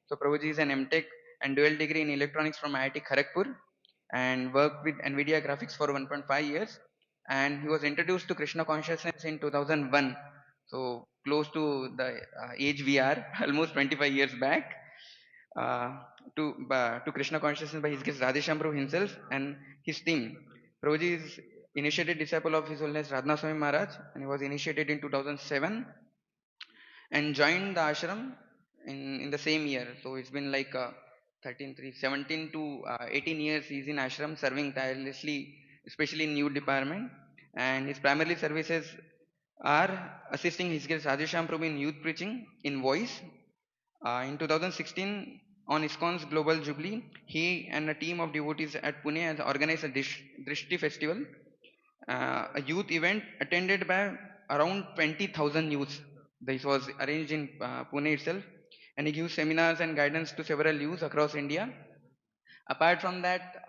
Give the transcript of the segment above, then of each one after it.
So Prabhuji is an MTech and dual degree in electronics from IIT Kharagpur and worked with NVIDIA graphics for 1.5 years. And he was introduced to Krishna consciousness in 2001. So close to the age we are, almost 25 years back, uh, to Krishna consciousness by his guest Radhesham Prabhu himself and his team. Prabhuji is initiated disciple of His Holiness Radhanath Swami Maharaj, and he was initiated in 2007 and joined the ashram in the same year. So it's been like 17 to 18 years he's in ashram serving tirelessly, especially in youth department. And his primary services are assisting his guest Radhesham Prabhu in youth preaching in voice. In 2016, on ISKCON's Global Jubilee, he and a team of devotees at Pune has organized a Drishti festival, a youth event attended by around 20,000 youths. This was arranged in Pune itself, and he gives seminars and guidance to several youths across India. Apart from that,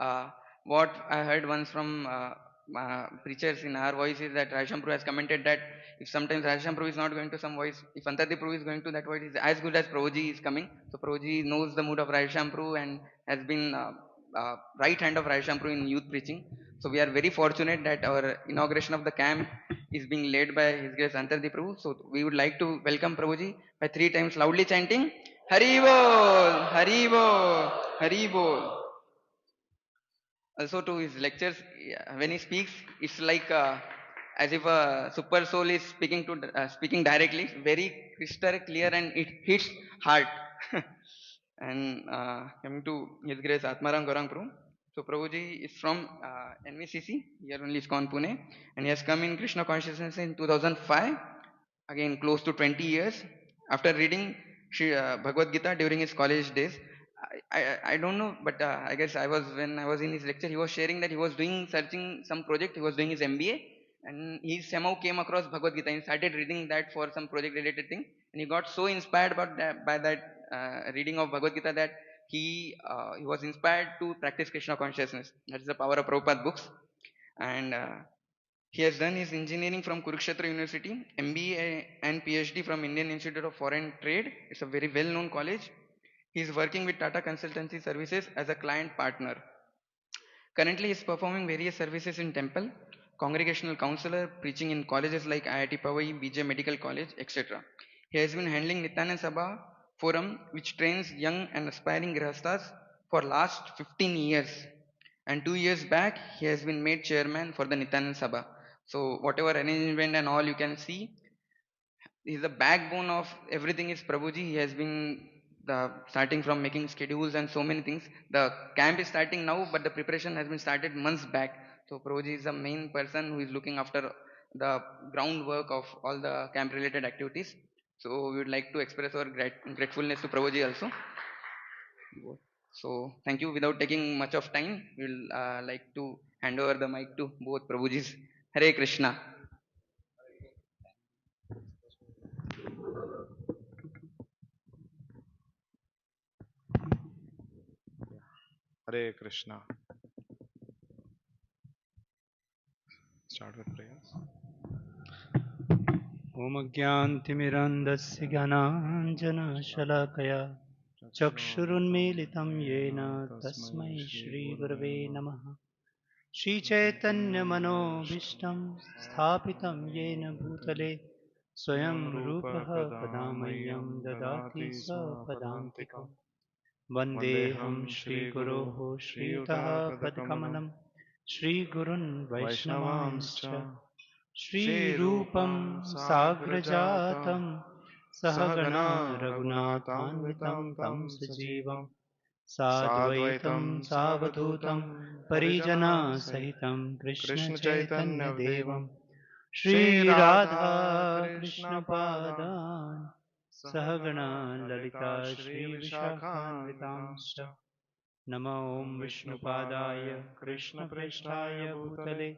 what I heard once from preachers in our voice is that Rajsham Prabhu has commented that if sometimes Rajsham Prabhu is not going to some voice, if Antadi Prabhu is going to that voice, is as good as Prabhuji is coming. So Prabhuji knows the mood of Rajsham Prabhu and has been right hand of Rajsham Prabhu in youth preaching. So we are very fortunate that our inauguration of the camp is being led by His Grace Antadi Prabhu. So we would like to welcome Prabhuji by 3 times loudly chanting Hari Bol, Hari Bol, Hari Bol. Also to his lectures, when he speaks, it's like as if a super soul is speaking directly, very crystal clear, and it hits heart. And coming to His Grace Atmaram Gaurang Prabhu. So Prabhuji is from NVCC, here only ISKCON Pune, and he has come in Krishna consciousness in 2005, again close to 20 years, after reading Bhagavad Gita during his college days. I don't know, but I guess when I was in his lecture, he was sharing that he was doing searching some project. He was doing his MBA, and he somehow came across Bhagavad Gita and started reading that for some project related thing. And he got so inspired about that, by that reading of Bhagavad Gita that he was inspired to practice Krishna consciousness. That is the power of Prabhupada books. And he has done his engineering from Kurukshetra University, MBA and PhD from Indian Institute of Foreign Trade. It's a very well-known college. He is working with Tata Consultancy Services as a client partner. Currently, he is performing various services in temple, congregational counselor, preaching in colleges like IIT Powai, BJ Medical College, etc. He has been handling Nityanand Sabha Forum, which trains young and aspiring grahastas for last 15 years. And 2 years back, he has been made chairman for the Nityanand Sabha. So whatever arrangement and all you can see, is the backbone of everything is Prabhuji. He has been starting from making schedules and so many things. The camp is starting now, but the preparation has been started months back. So Prabhuji is the main person who is looking after the groundwork of all the camp related activities. So we would like to express our gratefulness to Prabhuji also. So thank you. Without taking much of time, we'll like to hand over the mic to both Prabhujis. Hare Krishna. Hare Krishna. Start with prayers. ॐ ज्ञानतिमिरन्धस्य ज्ञानाञ्जनशलाकया चक्षुरुन्मीलितं येन तस्मै श्रीगुरवे नमः। श्रीचैतन्यमनोभीष्टं स्थापितं येन भूतले स्वयं रूपः कदा मह्यं ददाति स्वपदान्तिकम्। वन्देऽहं श्रीगुरोः श्रीयुतः पदकमलं श्रीगुरुन् वैष्णवांश्च श्रीरूपं साग्रजातं सहगणा रघुनाथान्वितं तं सजीवं साद्वैतं सावधूतं परिजनसहितं कृष्णचैतन्यदेवं श्रीराधा कृष्णपादान् सहगणा ललिता श्रीविशाखान्वितांश्च नमो ॐ विष्णुपादाय कृष्णप्रेष्ठाय भूतले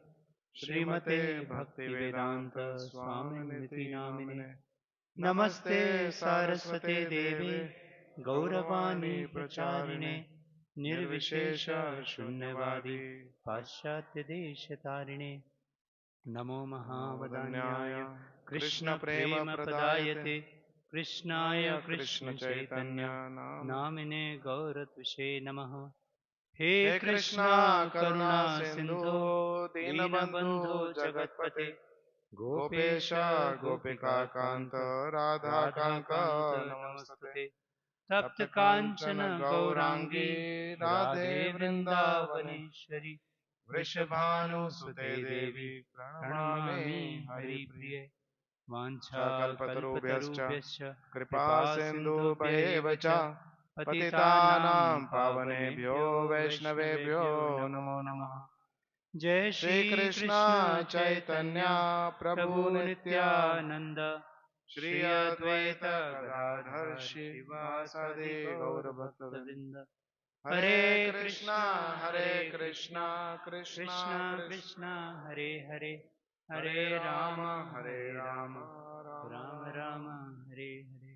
श्रीमते भक्तिवेदांत स्वामिनिति नामिने नमस्ते सारस्वते देवे गौरवाणी प्रचारिणे निर्विशेष शून्यवादी पाश्चात्य देशतारिणे नमो महावदन्याय कृष्ण प्रेम प्रदायते कृष्णाय कृष्ण चैतन्य कृष्णचैतन्य नाम नामिने गौरतुषे नमः। हे हे कृष्णा कृष्णा करुणा करुणा सिंधो सिंधु दीनबंधु दीनबन्धो जगतपते जगत्पते गोपेश गोपेश गोपिका कांत गोपिकान्त राधा कांत राधाकान्त नमस्तुते नमस्तुते। तप्त तप्त कांचन काञ्चन गौरांगी गौराङ्गी राधे राधे वृंदावने वृन्दावनेश्वरि वृषभानुसुते वृषभानुसुते देवी देवी प्रणमामि प्रणमामि हरिप्रिय हरिप्रिये। कल्पतरुभ्यश्च वाञ्छाकल्पतरुभ्यश्च कृपा कृपा सिन्धुभ्य सिन्धुभ्य एव एव च च पतितानां पतितानां पावनेभ्यो पावनेभ्यो वैष्णवेभ्यो वैष्णवेभ्यो नमो नमो नमः। नमः जय श्रीकृष्ण श्रीकृष्ण चैतन्य चैतन्य प्रभु प्रभु नित्यानन्द नित्यानन्द श्री श्री अद्वैत अद्वैत Gadadhar Gadadhar शिवासादि शिवासादि गौरभक्तवृंद गौरभक्तवृन्द। Hare Hare Krishna Krishna Hare Hare Krishna Krishna Krishna Krishna Krishna Krishna Hare Hare Hare Hare Ram Ram Hare Hare Ram Ram Ram Ram Ram Ram Hare Hare.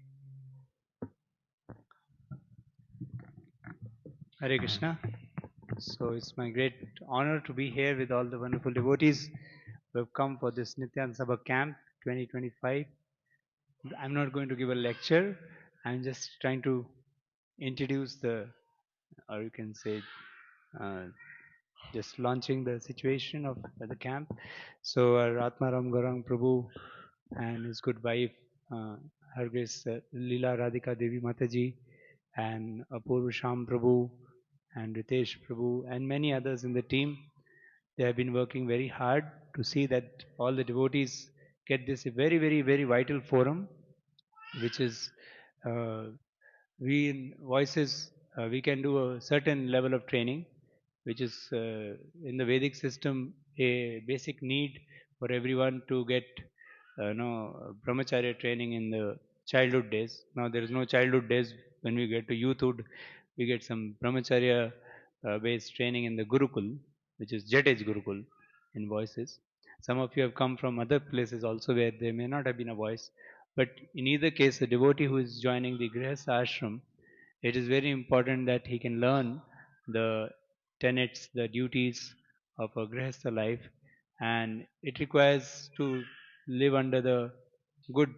Hare Krishna. So it's my great honor to be here with all the wonderful devotees who have come for this Nityan Sabha Camp 2025. I'm not going to give a lecture. I'm just trying to introduce the, or you can say, uh, just launching the situation of the camp. So our Atmaram Gaurang Prabhu and his good wife, Her Grace Leela Radhika Devi Mataji, and Apurva Sham Prabhu, and Ritesh Prabhu, and many others in the team. They have been working very hard to see that all the devotees get this very, very, very vital forum, which is uh, we in voices we can do a certain level of training, which is in the Vedic system a basic need for everyone to get brahmacharya training in the childhood days. Now there is no childhood days. When we get to youthhood, we get some brahmacharya based training in the Gurukul, which is Jet Age Gurukul in voices. Some of you have come from other places also where there may not have been a voice. But in either case, a devotee who is joining the Grihastha ashram, it is very important that he can learn the tenets, the duties of a Grihastha life, and it requires to live under the good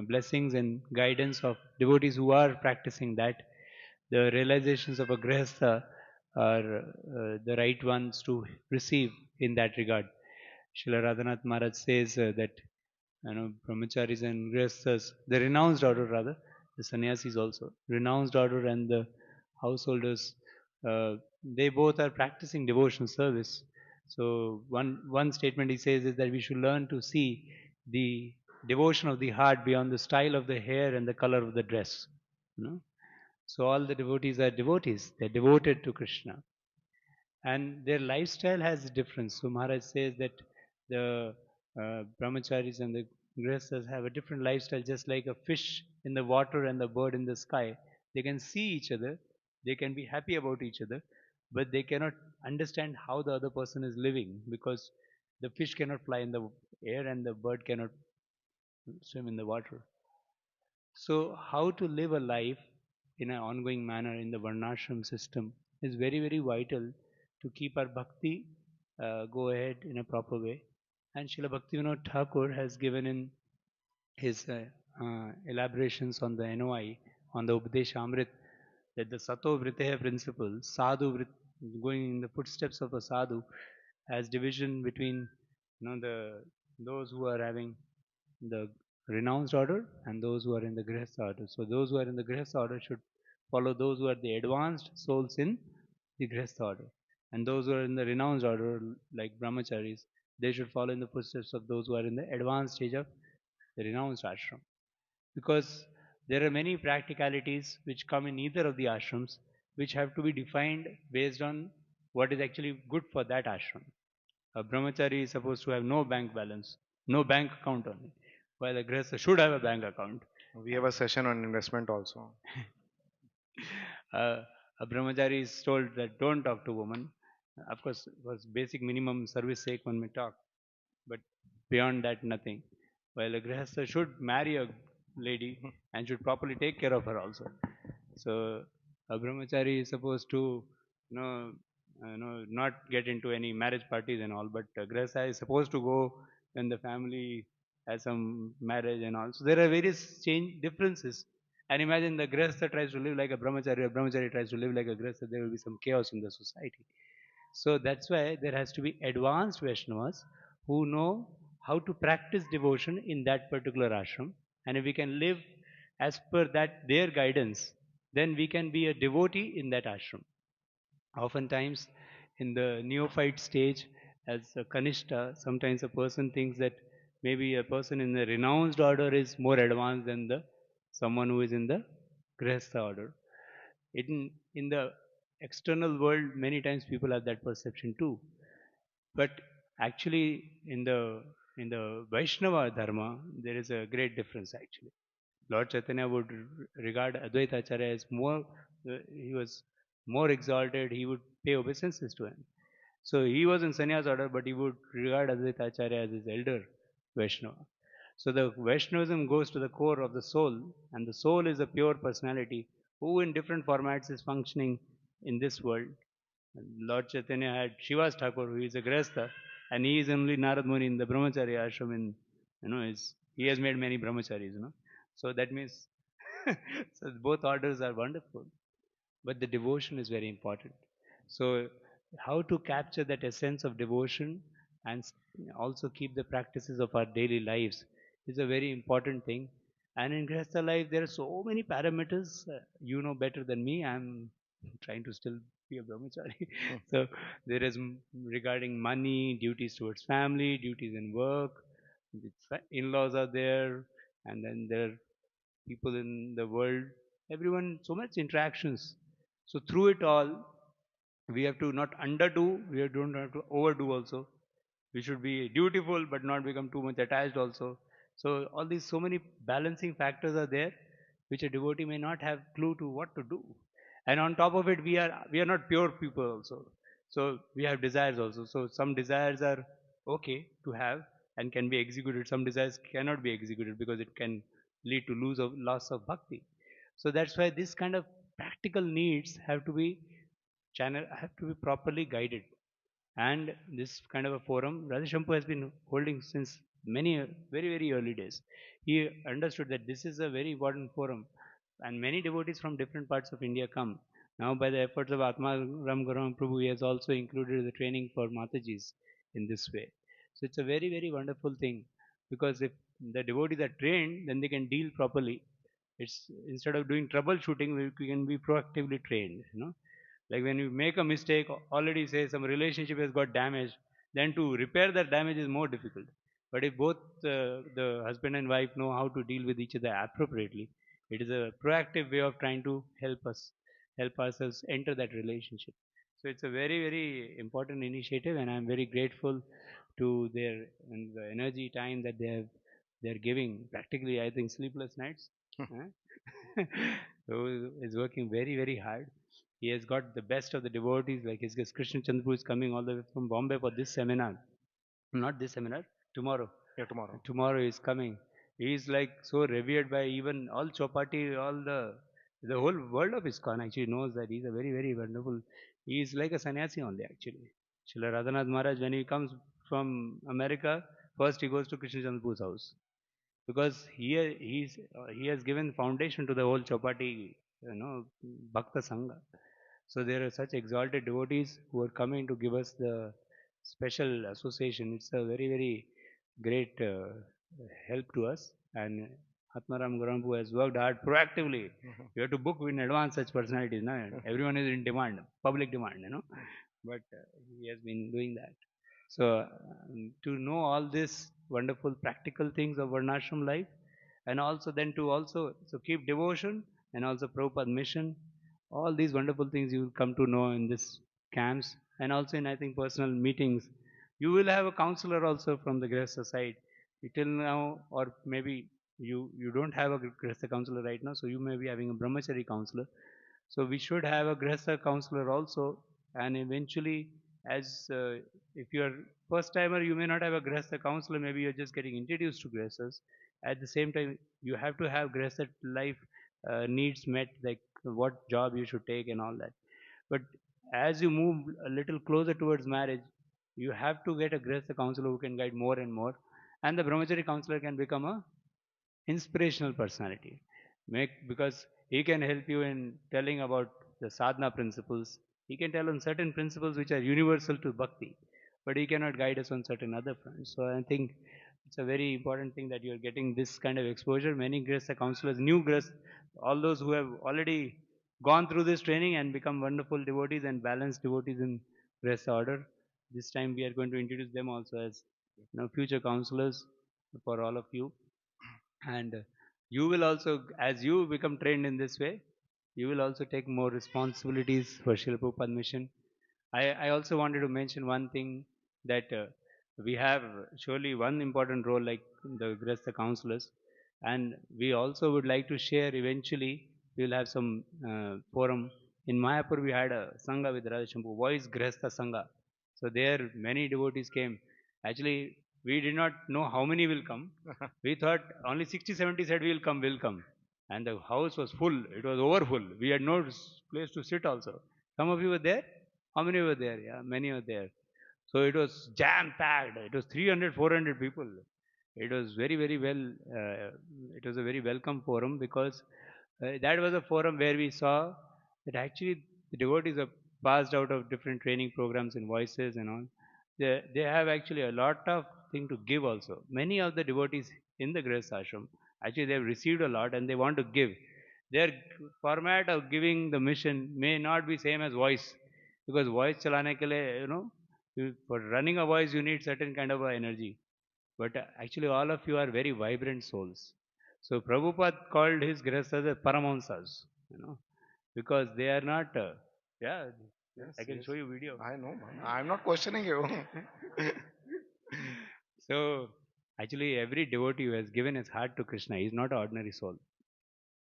blessings and guidance of devotees who are practicing that. The realizations of a Grihastha are the right ones to receive in that regard. Srila Radhanath Maharaj says that brahmacharis and grihasthas, the renounced order rather, the sannyasis also, renounced order and the householders, they both are practicing devotional service. So one statement he says is that we should learn to see the devotion of the heart beyond the style of the hair and the color of the dress. You know? So all the devotees are devotees; they're devoted to Krishna and their lifestyle has a difference. So Maharaj says that the brahmacharis and the grihasthas have a different lifestyle, just like a fish in the water and the bird in the sky. They can see each other, they can be happy about each other, but they cannot understand how the other person is living because the fish cannot fly in the air and the bird cannot swim in the water. So, how to live a life in an ongoing manner in the Varnashram system is very, very vital to keep our bhakti go ahead in a proper way. And Srila Bhaktivinoda Thakur has given in his elaborations on the NOI, on the Upadesha Amrit, that the Sato Vriteya principle, going in the footsteps of a sadhu, has division between those who are having the renounced order and those who are in the Grihastha order. So those who are in the Grihastha order should follow those who are the advanced souls in the Grihastha order. And those who are in the renounced order, like brahmacharis, they should follow in the footsteps of those who are in the advanced stage of the renounced ashram. Because there are many practicalities which come in either of the ashrams which have to be defined based on what is actually good for that ashram. A brahmachari is supposed to have no bank balance, no bank account on it, while a grihastha should have a bank account. We have a session on investment also. A brahmachari is told that don't talk to women. Of course, for basic minimum service sake, one may talk, but beyond that, nothing. While a grihastha should marry a lady and should properly take care of her also. So a brahmachari is supposed to, not get into any marriage parties and all, but a grihastha is supposed to go when the family has some marriage and all. So there are various change differences. And imagine the grihastha tries to live like a brahmachari tries to live like a grihastha, there will be some chaos in the society. So that's why there has to be advanced Vaishnavas who know how to practice devotion in that particular ashram. And if we can live as per that their guidance, then we can be a devotee in that ashram. Oftentimes, in the neophyte stage, as a Kanishta, sometimes a person thinks that maybe a person in the renounced order is more advanced than the someone who is in the Grihastha order. In the external world, many times people have that perception too. But actually, in the Vaishnava dharma, there is a great difference actually. Lord Chaitanya would regard Advaita Acharya as more, he was more exalted, he would pay obeisances to him. So he was in sannyas order, but he would regard Advaita Acharya as his elder Vaishnava. So the Vaishnavism goes to the core of the soul, and the soul is a pure personality who in different formats is functioning in this world. Lord Chaitanya had Shivas Thakur, who is a Grihastha, and he is only Narad Muni in the Brahmacharya ashram in, he has made many brahmacharis. So that means, so both orders are wonderful, but the devotion is very important. So how to capture that essence of devotion and also keep the practices of our daily lives is a very important thing. And in Grihastha life, there are so many parameters. You know better than me. I'm trying to still be a brahmachari. So there is regarding money, duties towards family, duties in work. In-laws are there, and then there are people in the world. Everyone, so much interactions. So through it all, we have to not underdo, we don't have to overdo also. We should be dutiful but not become too much attached also. So all these so many balancing factors are there, which a devotee may not have clue to what to do. And on top of it, we are not pure people also. So we have desires also. So some desires are okay to have and can be executed. Some desires cannot be executed because it can lead to loss of bhakti. So that's why this kind of practical needs have to be properly guided. And this kind of a forum, Radhashampu has been holding since many, very, very early days. He understood that this is a very important forum, and many devotees from different parts of India come. Now, by the efforts of Atma Ram Garam Prabhu, he has also included the training for Matajis in this way. So it's a very, very wonderful thing, because if the devotees are trained, then they can deal properly. It's instead of doing troubleshooting, we can be proactively trained. Like when you make a mistake, already say some relationship has got damaged, then to repair that damage is more difficult. But if both the husband and wife know how to deal with each other appropriately, it is a proactive way of trying to help ourselves enter that relationship. So it's a very, very important initiative, and I'm very grateful to their and the energy time that they're giving. Practically, I think sleepless nights. Huh? So is working very, very hard. He has got the best of the devotees, like his Krishna Chandrapur is coming all the way from Bombay for this seminar. Not this seminar, tomorrow. Yeah, tomorrow. Tomorrow is coming. He is like so revered by even all Chopati, all the whole world of ISKCON actually knows that he's a very, very wonderful. He is like a sannyasi only actually. Srila Radhanath Maharaj, when he comes from America, first he goes to Krishna Chandrapur's house, because he has given foundation to the whole Chopati, Bhakta Sangha. So there are such exalted devotees who are coming to give us the special association. It's a very, very great help to us. And Atmaram Garampu has worked hard proactively. You have to book in advance such personalities. No? Everyone is in demand, public demand. But he has been doing that. So to know all these wonderful practical things of Varnashram life, and also then to also so keep devotion and also Prabhupada mission, all these wonderful things you will come to know in this camps, and also in I think personal meetings. You will have a counselor also from the Grihastha side. Till now, or maybe you don't have a Grihastha counselor right now, so you may be having a Brahmachari counselor. So we should have a Grihastha counselor also, and eventually, as if you are first timer, you may not have a Grihastha counselor. Maybe you're just getting introduced to Grihasthas. At the same time, you have to have Grihastha life needs met, like what job you should take and all that. But as you move a little closer towards marriage, you have to get a Grihastha counselor who can guide more and more. and the brahmachari counselor can become a inspirational personality. Because he can help you in telling about the sadhana principles. He can tell on certain principles which are universal to bhakti, but he cannot guide us on certain other fronts. So I think it's a very important thing that you are getting this kind of exposure. Many Grihastha counselors, new Grihastha, all those who have already gone through this training and become wonderful devotees and balanced devotees in Grihastha order. This time we are going to introduce them also as future counselors for all of you. And you will also, as you become trained in this way, you will also take more responsibilities for Srila Prabhupada mission. I also wanted to mention one thing that we have surely one important role like the Grihastha counselors, and we also would like to share eventually. We will have some forum. In Mayapur, we had a Sangha with Radha Shambhu, Voice Grihastha Sangha. So there many devotees came. Actually, we did not know how many will come. We thought only 60, 70 said we'll come, will come. And the house was full. It was over full. We had no place to sit also. Some of you were there? How many were there? Yeah, many were there. So it was jam packed. It was 300, 400 people. It was very, very well. It was a very welcome forum because that was a forum where we saw that actually the devotees are passed out of different training programs in voices and all. They have actually a lot of thing to give also. Many of the devotees in the Grihastha ashram actually they have received a lot and they want to give. Their format of giving the mission may not be same as voice because voice chalane ke liye, for running a voice you need certain kind of a energy. But actually all of you are very vibrant souls. So Prabhupada called his grihasthas as Paramahamsas, because they are not, yeah, Yes, I can yes. show you video. I know, man. I'm not questioning you. So actually every devotee who has given his heart to Krishna, he is not an ordinary soul.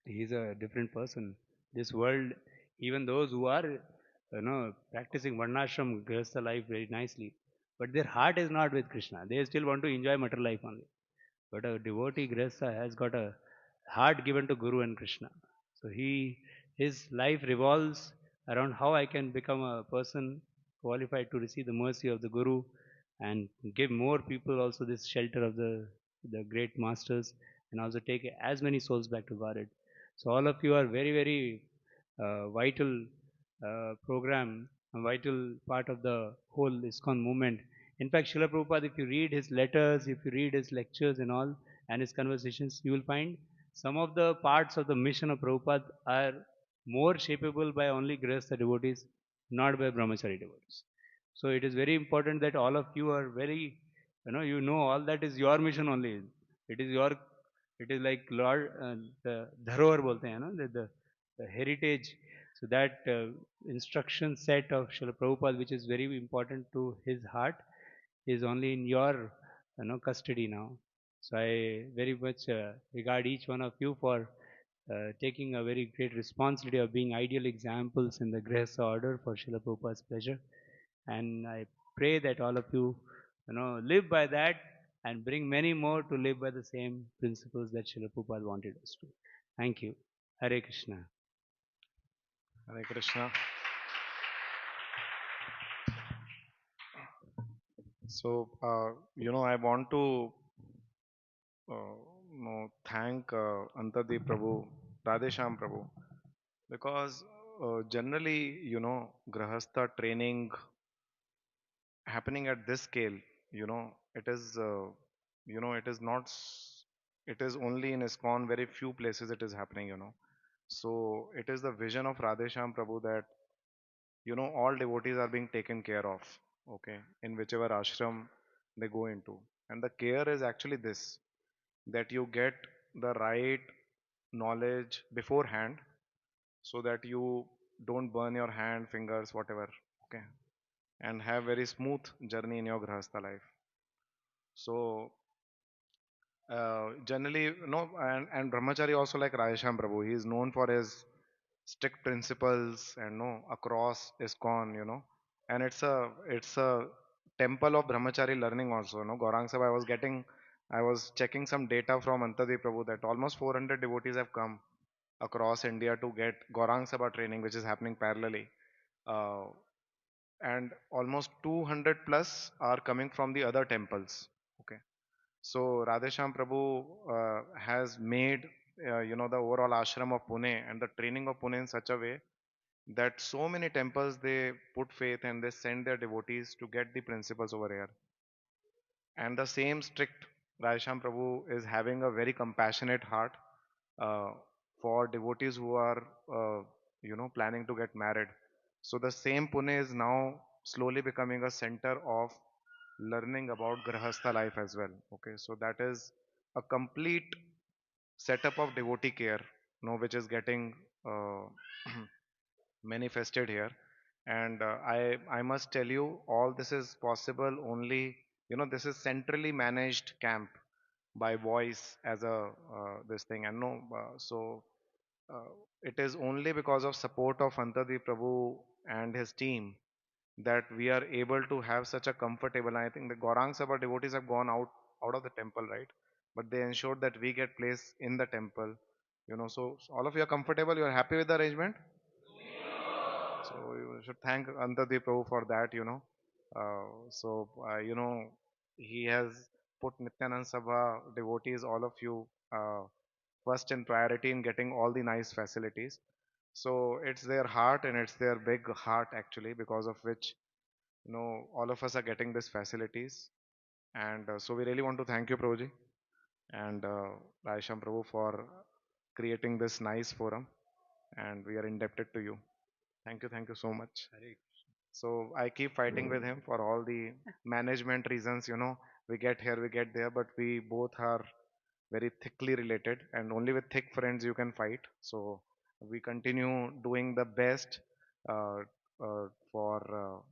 He is a different person. This world, even those who are, practicing Varnashram Grihastha life very nicely, but their heart is not with Krishna. They still want to enjoy material life only. But a devotee Grihastha has got a heart given to Guru and Krishna. So his life revolves around how I can become a person qualified to receive the mercy of the Guru and give more people also this shelter of the great masters and also take as many souls back to Godhead. So all of you are very, very vital program, a vital part of the whole ISKCON movement. In fact, Srila Prabhupada, if you read his letters, if you read his lectures and all, and his conversations, you will find some of the parts of the mission of Prabhupada are more shapeable by only Grihastha devotees, not by Brahmachari devotees. So it is very important that all of you are very, all that is your mission only. It is your, it is like Lord, the dharohar bolte hain, the heritage. So that instruction set of Srila Prabhupada, which is very important to his heart, is only in your custody now. So I very much regard each one of you for taking a very great responsibility of being ideal examples in the Grihastha order for Srila Prabhupada's pleasure. And I pray that all of you, live by that and bring many more to live by the same principles that Srila Prabhupada wanted us to. Thank you. Hare Krishna. Hare Krishna. So, I want to thank Antadeep Prabhu, Radhesham Prabhu, because generally, Grahastha training happening at this scale, it is, it is not, it is only in ISKCON, very few places it is happening. So, it is the vision of Radhesham Prabhu that, all devotees are being taken care of, okay, in whichever ashram they go into. And the care is actually this, that you get the right knowledge beforehand so that you don't burn your hand, fingers, whatever, okay, and have very smooth journey in your grahastha life. So generally, and Brahmachari also like Radhesham Prabhu, he is known for his strict principles and no across ISKCON, and it's a temple of Brahmachari learning also. Gaurang Sabha, I was checking some data from Antadeep Prabhu that almost 400 devotees have come across India to get Gaurang Sabha training, which is happening parallelly. Uh, and almost 200 plus are coming from the other temples. Okay. So Radhesham Prabhu has made the overall ashram of Pune and the training of Pune in such a way that so many temples they put faith and they send their devotees to get the principles over here. And the same strict Radhesham Prabhu is having a very compassionate heart uh, for devotees who are planning to get married. So the same Pune is now slowly becoming a center of learning about Grahastha life as well. Okay, so that is a complete setup of devotee care, which is getting uh, manifested here. And I must tell you, all this is possible only, this is centrally managed camp by voice as a this thing, and no so uh, it is only because of support of Antadi Prabhu and his team that we are able to have such a comfortable. I think the Gaurang Sabha devotees have gone out of the temple, right? But they ensured that we get place in the temple. So all of you are comfortable. You are happy with the arrangement. So you should thank Antadi Prabhu for that. He has put Nityanand Sabha devotees, all of you, first in priority in getting all the nice facilities. So it's their heart and it's their big heart actually, because of which all of us are getting these facilities. And so we really want to thank you, Prabhuji, and Raisham Prabhu for creating this nice forum, and we are indebted to you. Thank you so much. So I keep fighting with him for all the management reasons. We get here, we get there, but we both are very thickly related, and only with thick friends you can fight. So we continue doing the best uh, for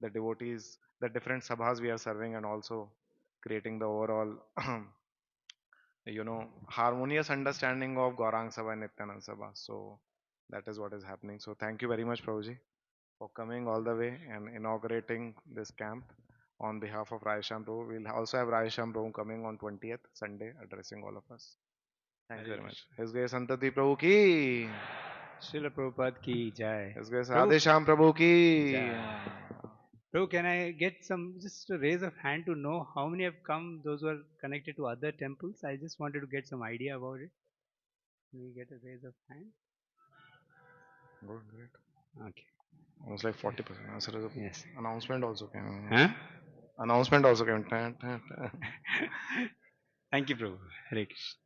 the devotees, the different sabhas we are serving, and also creating the overall, harmonious understanding of Gaurang Sabha and Nityanand Sabha. So that is what is happening. So thank you very much, Prabhuji, for coming all the way and inaugurating this camp on behalf of Raisham Prabhu. We'll also have Raisham Prabhu coming on 20th Sunday, addressing all of us. Thank you Hare very much. His Grace Santati Prabhu ki. Srila Prabhupada ki jai. His Grace Prabhu, Radhesham Prabhu ki. Jai. Prabhu, can I get some, just a raise of hand to know how many have come, those who are connected to other temples? I just wanted to get some idea about it. Can we get a raise of hand? Good, great. Okay. Almost like 40%. Yes. Announcement also came. Huh? Announcement also came. Thank you, Prabhu. Hare Krishna.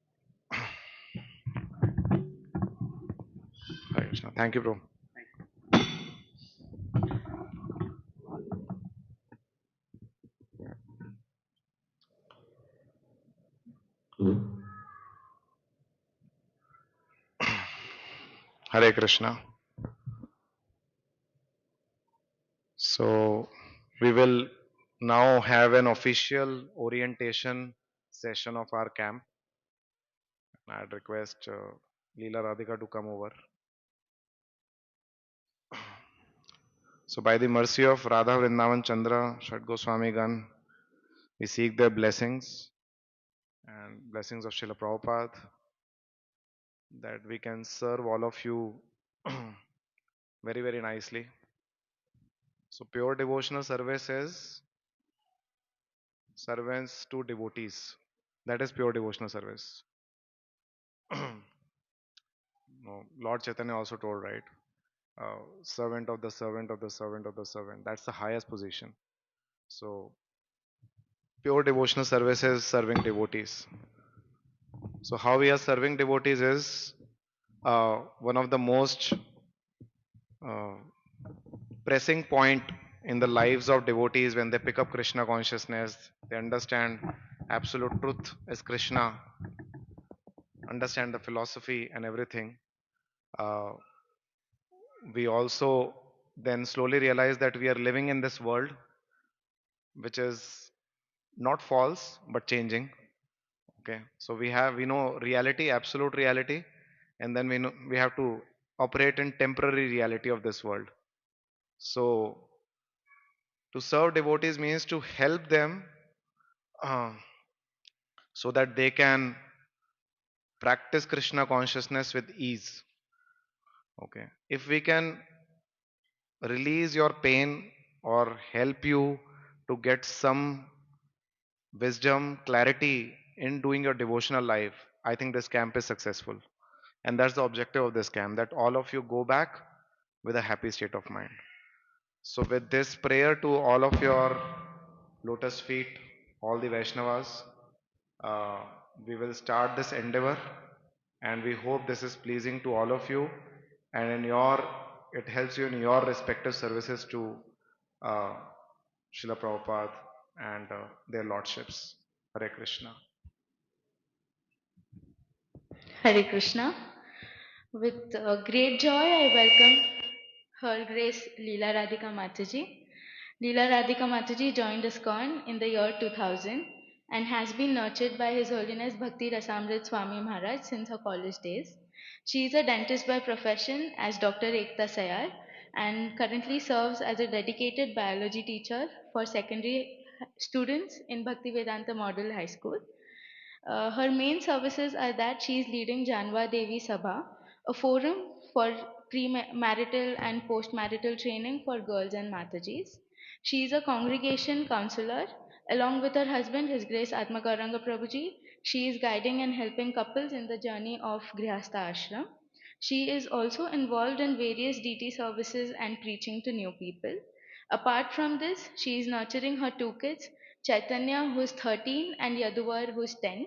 Hare Krishna. Thank you, bro. Hare Krishna. So we will now have an official orientation session of our camp. I'd request Leela Radhika to come over. So by the mercy of Radha Vrindavan Chandra, Shad Goswami Gan, we seek their blessings and blessings of Srila Prabhupada, that we can serve all of you very, very nicely. So pure devotional service is servants to devotees. That is pure devotional service. No, Lord Chaitanya also told, right? Servant of the servant of the servant of the servant. That's the highest position. So pure devotional service is serving devotees. So how we are serving devotees is one of the most uh, pressing point in the lives of devotees. When they pick up Krishna consciousness, they understand absolute truth is Krishna, understand the philosophy and everything. Uh, we also then slowly realize that we are living in this world which is not false but changing. Okay, so we know reality, absolute reality, and then we have to operate in temporary reality of this world. So to serve devotees means to help them uh, so that they can practice Krishna consciousness with ease. Okay, if we can release your pain or help you to get some wisdom, clarity in doing your devotional life, I think this camp is successful. And that's the objective of this camp, that all of you go back with a happy state of mind. So, with this prayer to all of your lotus feet, all the Vaishnavas, uh, we will start this endeavor, and we hope this is pleasing to all of you, and it helps you in your respective services to uh, Srila Prabhupada and their lordships. Hare Krishna. Hare Krishna. With great joy, I welcome Her Grace Leela Radhika Mataji. Leela Radhika Mataji joined ISKCON in the year 2000 and has been nurtured by His Holiness Bhakti Rasamrit Swami Maharaj since her college days. She is a dentist by profession as Dr. Ekta Sayar and currently serves as a dedicated biology teacher for secondary students in Bhaktivedanta Model High School. Her main services are that she is leading Janva Devi Sabha, a forum for pre-marital and post-marital training for girls and Matajis. She is a congregation counselor. Along with her husband, His Grace Atmakaranga Prabhuji, she is guiding and helping couples in the journey of Grihastha Ashram. She is also involved in various DT services and preaching to new people. Apart from this, she is nurturing her two kids, Chaitanya, who is 13, and Yaduvar, who is 10.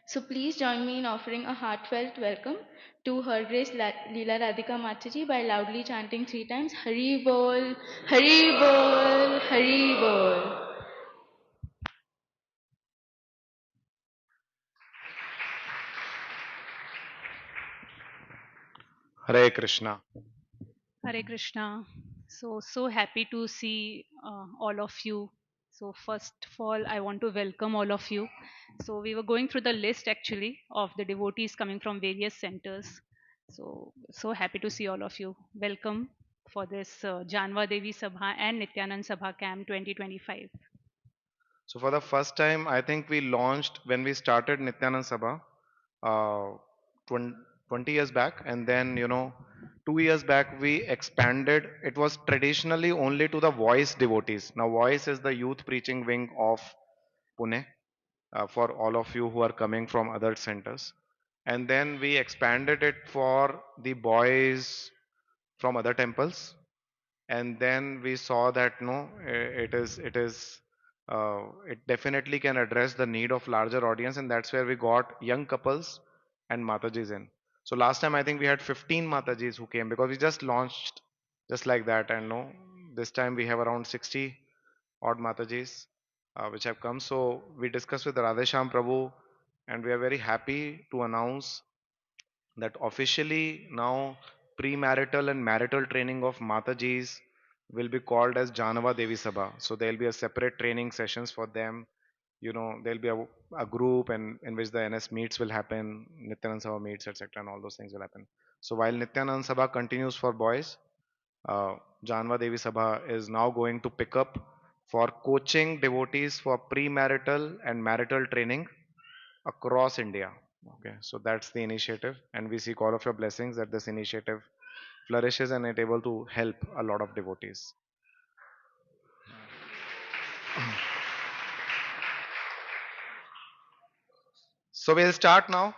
So please join me in offering a heartfelt welcome to Her Grace Leela Radhika Mataji by loudly chanting three times Hari Bol, Hari Bol, Hari Bol. Hare Krishna. Hare Krishna. So happy to see all of you. So first of all, I want to welcome all of you. So we were going through the list actually of the devotees coming from various centers. So happy to see all of you. Welcome for this Janva Devi Sabha and Nityanand Sabha Camp 2025. So, for the first time, I think we launched when we started Nityanand Sabha uh, 20 years back, and then 2 years back we expanded. It was traditionally only to the voice devotees. Now, voice is the youth preaching wing of Pune for all of you who are coming from other centers. And then we expanded it for the boys from other temples. And then we saw that no, it definitely can address the need of larger audience, and that's where we got young couples and Matajis in. So last time I think we had 15 Matajis who came because we just launched just like that, and no, this time we have around 60 odd Matajis which have come. So we discussed with Radhesham Prabhu, and we are very happy to announce that officially now premarital and marital training of Matajis will be called as Janava Devi Sabha. So there will be a separate training sessions for them. There will be a group and in which the NS meets will happen, Nityanand Sabha meets, etc., and all those things will happen. So while Nityanand Sabha continues for boys, uh, Janva Devi Sabha is now going to pick up for coaching devotees for premarital and marital training across India. Okay, so that's the initiative, and we seek all of your blessings that this initiative flourishes and it able to help a lot of devotees. So we'll start now.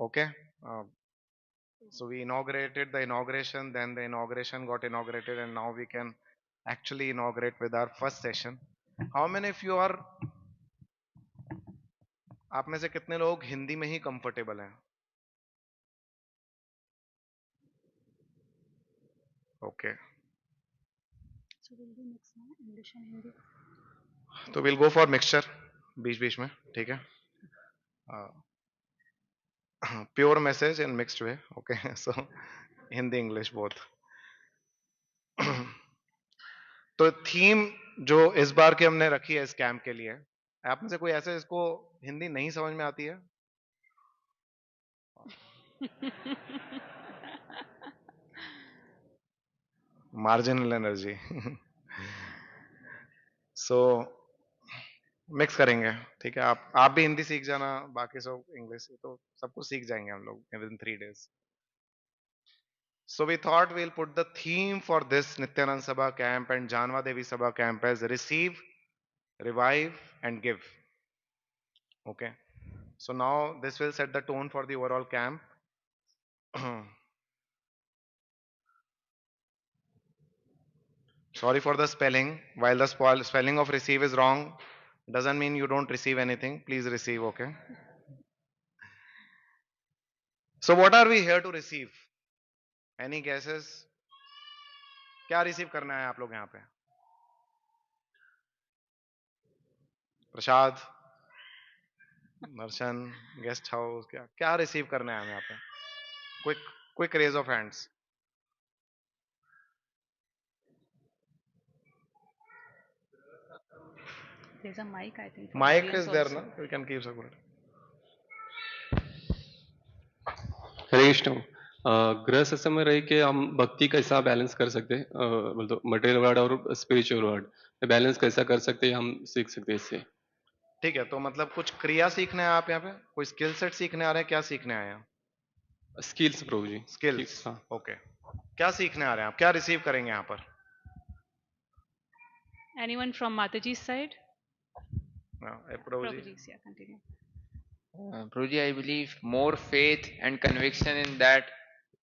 Okay. Uh, so we inaugurated the inauguration, then the inauguration got inaugurated, and now we can actually inaugurate with our first session. How many of you are आप में से कितने लोग हिंदी में ही comfortable हैं? Okay. So will we mix now English and Hindi? तो we'll go for mixture बीच बीच में, ठीक है? Pure message in mixed way. Okay. So Hindi English both. तो थीम जो इस बार की हमने रखी है इस कैंप के लिए, आप में से कोई ऐसे इसको हिंदी नहीं समझ में आती है? Marginal energy. सो मिक्स करेंगे, ठीक है? आप भी हिंदी सीख जाना, बाकी सब इंग्लिश, तो सब कुछ सीख जाएंगे हम लोग with in 3 days. So we thought we'll put the theme for this Nityanand Sabha camp and Janva Devi Sabha camp as receive revive and give. Okay. So now this will set the tone for the overall camp. Sorry for the spelling. While the spelling of receive is wrong, doesn't mean you don't receive anything. Please receive, okay? So what are we here to receive? Any guesses? क्या receive करना है आप लोग यहाँ पे? प्रसाद, दर्शन, guest house, क्या क्या receive करना है हमें यहाँ पे? Quick raise of hands. There's a mic, I think, for Mic audience is there, also. na? We can keep separate. हरे कृष्ण. गृह सत्संग में रह के हम भक्ति कैसा बैलेंस कर सकते हैं, मतलब मटेरियल वर्ड और स्पिरिचुअल वर्ड बैलेंस कैसा कर सकते हैं, हम सीख सकते हैं इससे. ठीक है, तो मतलब कुछ क्रिया सीखने हैं आप यहाँ पे? कोई स्किल सेट सीखने आ रहे हैं? क्या सीखने आए हैं? स्किल्स प्रभु जी. स्किल्स. हाँ. ओके. क्या सीखने आ रहे हैं आप? क्या रिसीव करेंगे यहाँ पर? Anyone from Mataji's side? Prabhu ji. Prabhuji's, yeah, continue. Prabhuji, I believe more faith and conviction in that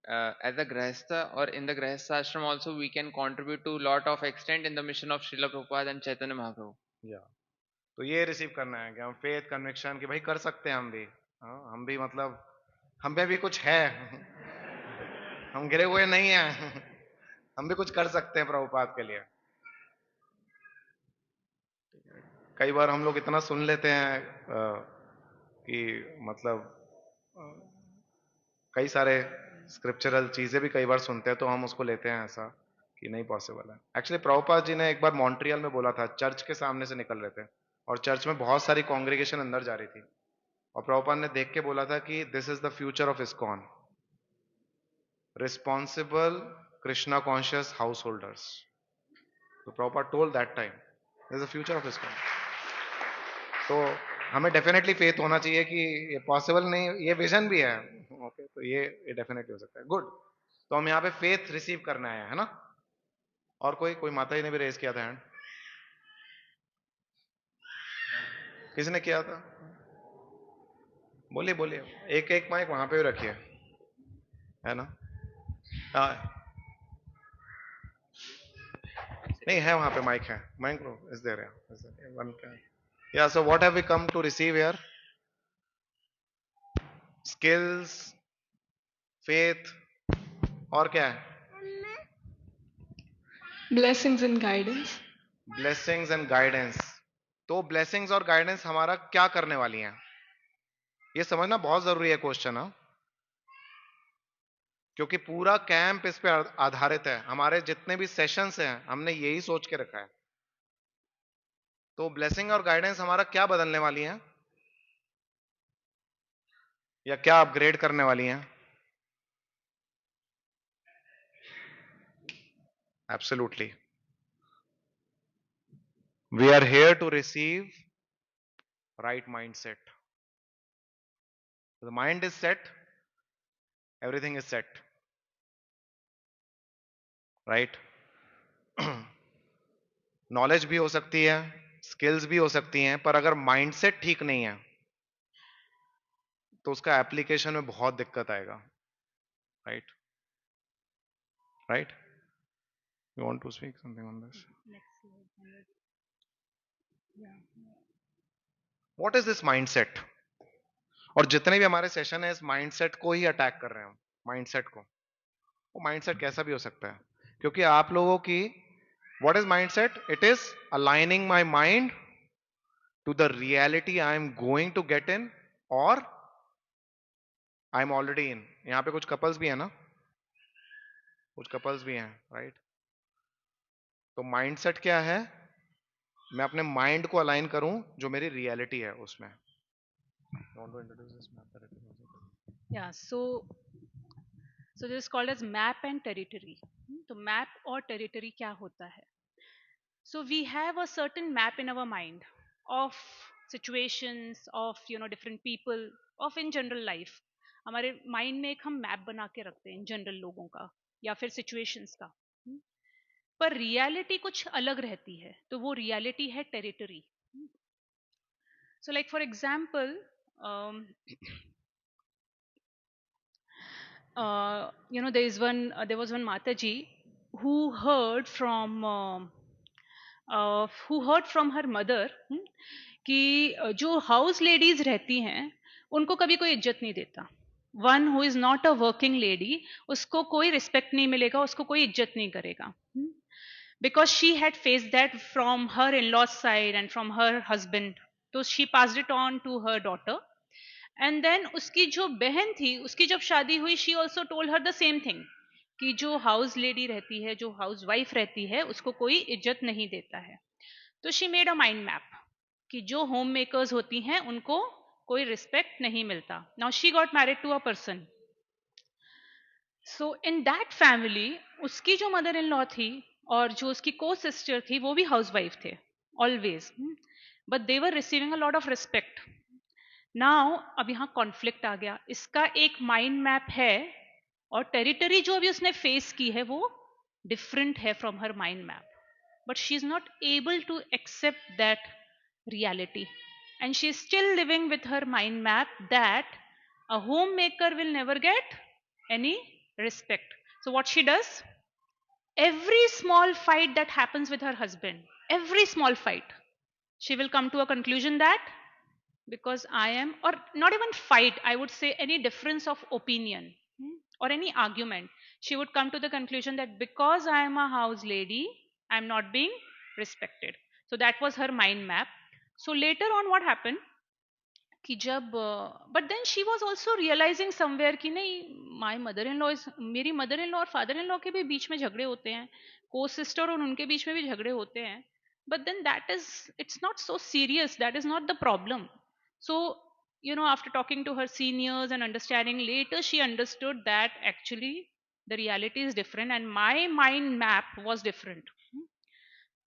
as a Grahastha or in the Grahastha ashram also we can contribute to lot of extent in the mission of Srila Prabhupada and Chaitanya Mahaprabhu. या तो ये receive करना है कि हम faith conviction कि भाई कर सकते हैं हम भी. हाँ, हम भी मतलब हम पे भी कुछ है. हम गिरे हुए नहीं हैं. हम भी कुछ कर सकते हैं प्रभुपाद के लिए. कई बार हम लोग इतना सुन लेते हैं कि मतलब कई सारे स्क्रिप्चरल चीजें भी कई बार सुनते हैं तो हम उसको लेते हैं ऐसा कि नहीं पॉसिबल है. एक्चुअली प्रभुपाद जी ने एक बार मॉन्ट्रियल में बोला था, चर्च के सामने से निकल रहे थे और चर्च में बहुत सारी कांग्रेगेशन अंदर जा रही थी और प्रभुपाद ने देख के बोला था कि this is the future of ISKCON, responsible Krishna conscious householders. तो Prabhupada told that time this is the future of ISKCON. तो हमें डेफिनेटली फेथ होना चाहिए कि ये पॉसिबल नहीं, ये विजन भी है. ओके, तो ये डेफिनेटली हो सकता है. गुड. तो हम यहाँ पे फेथ रिसीव करना है ना? और कोई माता जी ने भी रेज किया था हैंड. किसने किया था? बोलिए बोलिए. एक एक माइक वहां पे भी रखिए, है ना? नहीं है वहां पे माइक है. Mic is there. One can. Yeah, so what have we come to receive here? Skills, faith, और क्या है? Blessings and guidance. Blessings and guidance. तो blessings और guidance हमारा क्या करने वाली हैं? ये समझना बहुत जरूरी है क्वेश्चन. हाँ, क्योंकि पूरा कैंप इस पे आधारित है. हमारे जितने भी सेशंस हैं हमने यही सोच के रखा है. तो ब्लेसिंग और गाइडेंस हमारा क्या बदलने वाली है या क्या अपग्रेड करने वाली हैं? Absolutely. We are here to receive right mindset. The mind is set, everything is set. Right? Knowledge भी हो सकती है, स्किल्स भी हो सकती हैं, पर अगर माइंडसेट ठीक नहीं है तो उसका एप्लीकेशन में बहुत दिक्कत आएगा. Right? Right? You want to speak something on this? Next slide. Yeah. What is this mindset? और जितने भी हमारे सेशन है इस माइंडसेट को ही अटैक कर रहे हैं. माइंडसेट को. वो माइंडसेट कैसा भी हो सकता है, क्योंकि आप लोगों की what is mindset? It is aligning my mind to the reality I am going to get in और आई एम ऑलरेडी इन. यहां पे कुछ कपल्स भी है ना? कुछ कपल्स भी हैं. राइट? तो माइंडसेट क्या है? मैं अपने माइंड को अलाइन करूं जो मेरी रियलिटी है उसमें. Yeah, so this is called as map and territory. तो map और territory क्या होता है? So we have a certain map in our mind of situations, of different people, of in general life. हमारे माइंड में एक हम मैप बना के रखते हैं जनरल लोगों का या फिर सिचुएशंस का. पर रियलिटी कुछ अलग रहती है. तो वो रियलिटी है territory. So, like for example, um, there was one Mataji who heard from her mother कि जो हाउस लेडीज रहती हैं उनको कभी कोई इज्जत नहीं देता. One who is not a working lady, उसको कोई रिस्पेक्ट नहीं मिलेगा, उसको कोई इज्जत नहीं करेगा. Because she had faced that from her in-laws side and from her husband, तो she passed it on to her daughter. And then उसकी जो बहन थी, उसकी जब शादी हुई, she also told her the same thing कि जो हाउस लेडी रहती है, जो हाउस वाइफ रहती है, उसको कोई इज्जत नहीं देता है. तो she made a mind map कि जो होम मेकर्स होती हैं उनको कोई रिस्पेक्ट नहीं मिलता. Now she got married to a person. So in that family उसकी जो मदर इन लॉ थी और जो उसकी को सिस्टर थी वो भी हाउस वाइफ थे always, but they were receiving a lot of respect. Now अब यहाँ कॉन्फ्लिक्ट आ गया. इसका एक माइंड मैप है और टेरिटरी जो अभी उसने फेस की है वो डिफरेंट है from her mind map, but she is not able to accept that reality, and she is still living with her mind map that a homemaker will never get any respect. So what she does, every small fight that happens with her husband, every small fight, she will come to a conclusion that because I am, or not even fight, I would say any difference of opinion, or any argument, she would come to the conclusion that because I am a house lady, I am not being respected. So that was her mind map. So later on, what happened? कि जब but then she was also realising somewhere कि नहीं, my mother in law is, मेरी mother in law और father in law के भी बीच में झगड़े होते हैं, को सिस्टर और उनके बीच में भी झगड़े होते हैं, but then that is, it's not so serious, that is not the problem. So after talking to her seniors and understanding later, she understood that actually the reality is different and my mind map was different.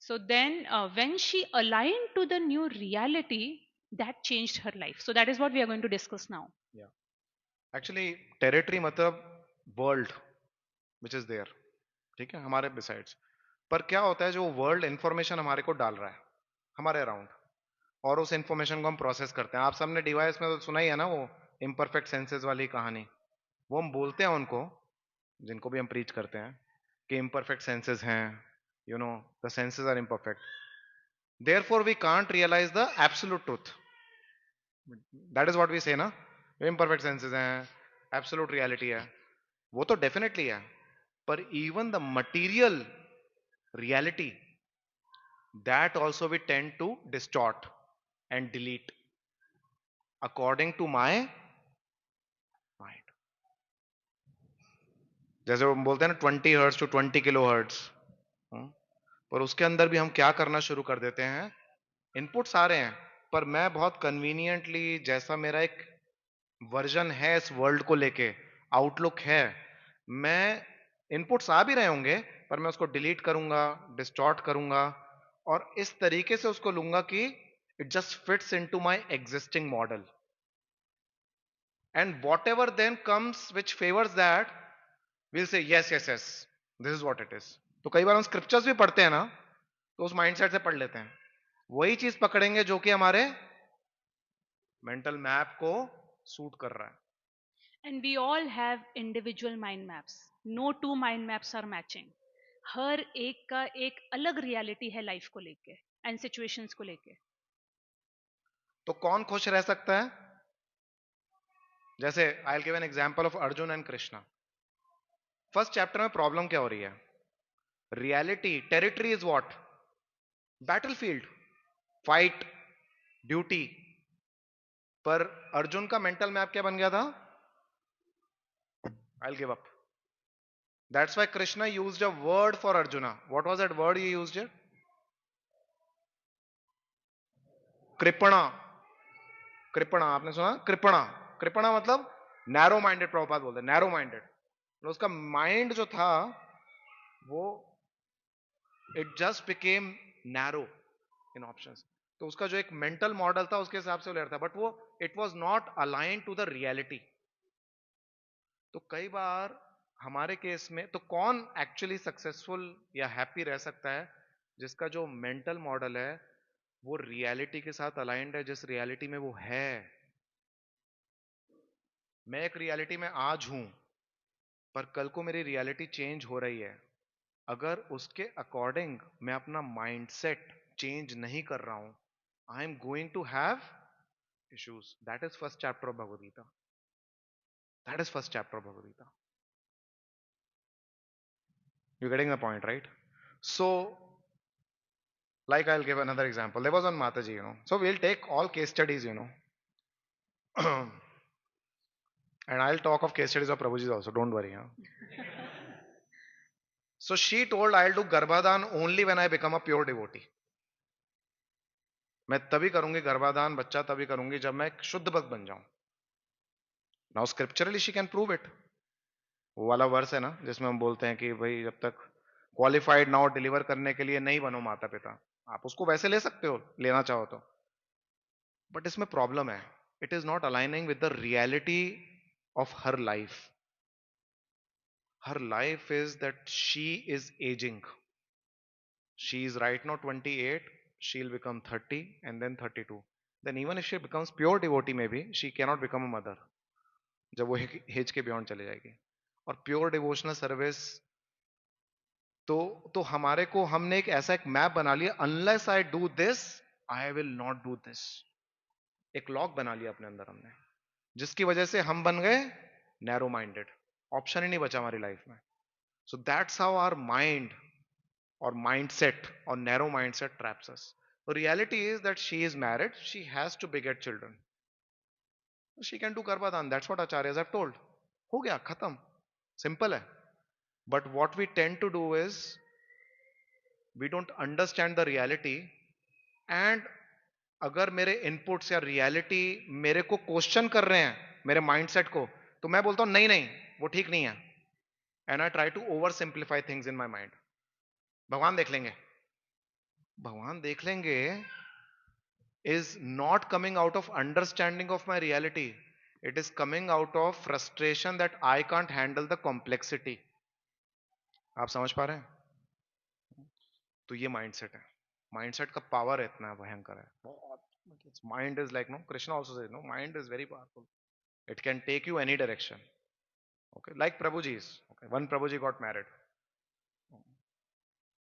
So then when she aligned to the new reality, that changed her life. So that is what we are going to discuss now. Yeah. Actually, territory मतलब world which is there. ठीक है, हमारे besides. पर क्या होता है, जो world information हमारे को डाल रहा है हमारे अराउंड, और उस इंफॉर्मेशन को हम प्रोसेस करते हैं. आप सबने डिवाइस में तो सुना ही है ना वो इम्परफेक्ट सेंसेस वाली कहानी. वो हम बोलते हैं उनको, जिनको भी हम प्रीच करते हैं कि इम्परफेक्ट सेंसेस हैं, the senses are imperfect, therefore we can't realise the absolute truth. That is what we say ना, इम्परफेक्ट सेंसेस हैं, एब्सोल्यूट रियलिटी है. वो तो डेफिनेटली है, पर even the material reality, that also we tend to distort and delete according to my mind. जैसे हम बोलते हैं ना 20 हर्ट्ज टू 20 किलो हर्ट्ज, पर उसके अंदर भी हम क्या करना शुरू कर देते हैं, इनपुट्स आ रहे हैं पर मैं बहुत कन्वीनियंटली, जैसा मेरा एक वर्जन है इस वर्ल्ड को लेके, आउटलुक है, मैं इनपुट्स आ भी रहे होंगे पर मैं उसको डिलीट करूंगा, डिस्टॉर्ट करूंगा और इस तरीके से उसको लूंगा कि it just fits into my existing model. And whatever then comes which favours that, will say yes yes yes, this is what it is. तो कई बार हम स्क्रिप्चर्स भी पढ़ते हैं ना, तो उस माइंडसेट से पढ़ लेते हैं, वही चीज पकड़ेंगे जो कि हमारे मेंटल मैप को सूट कर रहा है. And we all have individual mind maps. No two mind maps are matching. हर एक का एक अलग रियलिटी है लाइफ को लेके एंड सिचुएशंस को लेके. तो कौन खुश रह सकता है? जैसे I will give an example of Arjun and Krishna. First chapter में प्रॉब्लम क्या हो रही है? Reality, territory is what? Battlefield, fight, duty. पर अर्जुन का मेंटल मैप क्या बन गया था? I will give up. That's why Krishna used a word for Arjuna. What was that word he used? कृपणा. कृपणा, आपने सुना? कृपणा. कृपणा मतलब नैरो माइंडेड. प्रभुपाद बोलते हैं नैरो माइंडेड. उसका माइंड जो था वो it just became narrow in options. तो उसका जो एक मेंटल मॉडल था उसके हिसाब से वो ले रहा था, बट वो it was not align to the reality. तो कई बार हमारे केस में तो कौन एक्चुअली सक्सेसफुल या हैप्पी रह सकता है? जिसका जो मेंटल मॉडल है वो रियलिटी के साथ अलाइंड है जिस रियलिटी में वो है। मैं एक रियलिटी में आज हूं, पर कल को मेरी रियलिटी चेंज हो रही है। अगर उसके अकॉर्डिंग मैं अपना माइंडसेट चेंज नहीं कर रहा हूं, I am going to have issues. That is first chapter of Bhagavad Gita. That is first chapter of Bhagavad Gita. You're getting the point, right? So, like I'll give another example. There was one Mataji, So we'll take all case studies, and I'll talk of case studies of Prabhuji also. Don't worry. So she told, I'll do Garbhadan only when I become a pure devotee. मैं तभी करूंगी गर्भाधान बच्चा तभी करूंगी जब मैं एक शुद्ध भक्त बन जाऊं. Now scripturally she can prove it. वो वाला वर्स है ना जिसमें हम बोलते हैं कि भाई जब तक क्वालिफाइड ना हो डिलीवर करने के लिए नहीं बनो माता पिता. आप उसको वैसे ले सकते हो लेना चाहो तो, बट इसमें प्रॉब्लम है. It is not aligning with the reality of her life. Her life is that she is ageing. She is right now 28, she'll become 30 and then 32. Then even if she becomes pure devotee maybe she cannot become a mother जब वो as के beyond चले जाएगी. और pure devotional service तो हमारे को हमने एक ऐसा एक मैप बना लिया, unless I do this I will not do this. एक लॉक बना लिया अपने अंदर हमने, जिसकी वजह से हम बन गए नैरो माइंडेड. ऑप्शन ही नहीं बचा हमारी लाइफ में. So that's how our mind और माइंडसेट और narrow mindset traps us. The reality is that she is married, she has to beget children. She can do Garbhadan. That's what Acharyas have told. हो गया खत्म. Simple है. But what we tend to do is we don't understand the reality, and अगर मेरे inputs या reality मेरे को question कर रहे हैं मेरे माइंडसेट को, तो मैं बोलता हूं नहीं नहीं वो ठीक नहीं है. And I try to oversimplify things in my mind. भगवान देख लेंगे. भगवान देख लेंगे is not coming out of understanding of my reality. It is coming out of frustration that I can't handle the complexity. आप समझ पा रहे हैं? तो ये माइंडसेट है. माइंडसेट का पावर इतना भयंकर है बहुत. Mind is like no, Krishna also says no, mind is very powerful. It can take you any direction. Okay, like Prabhu ji. Okay, one Prabhu ji got married.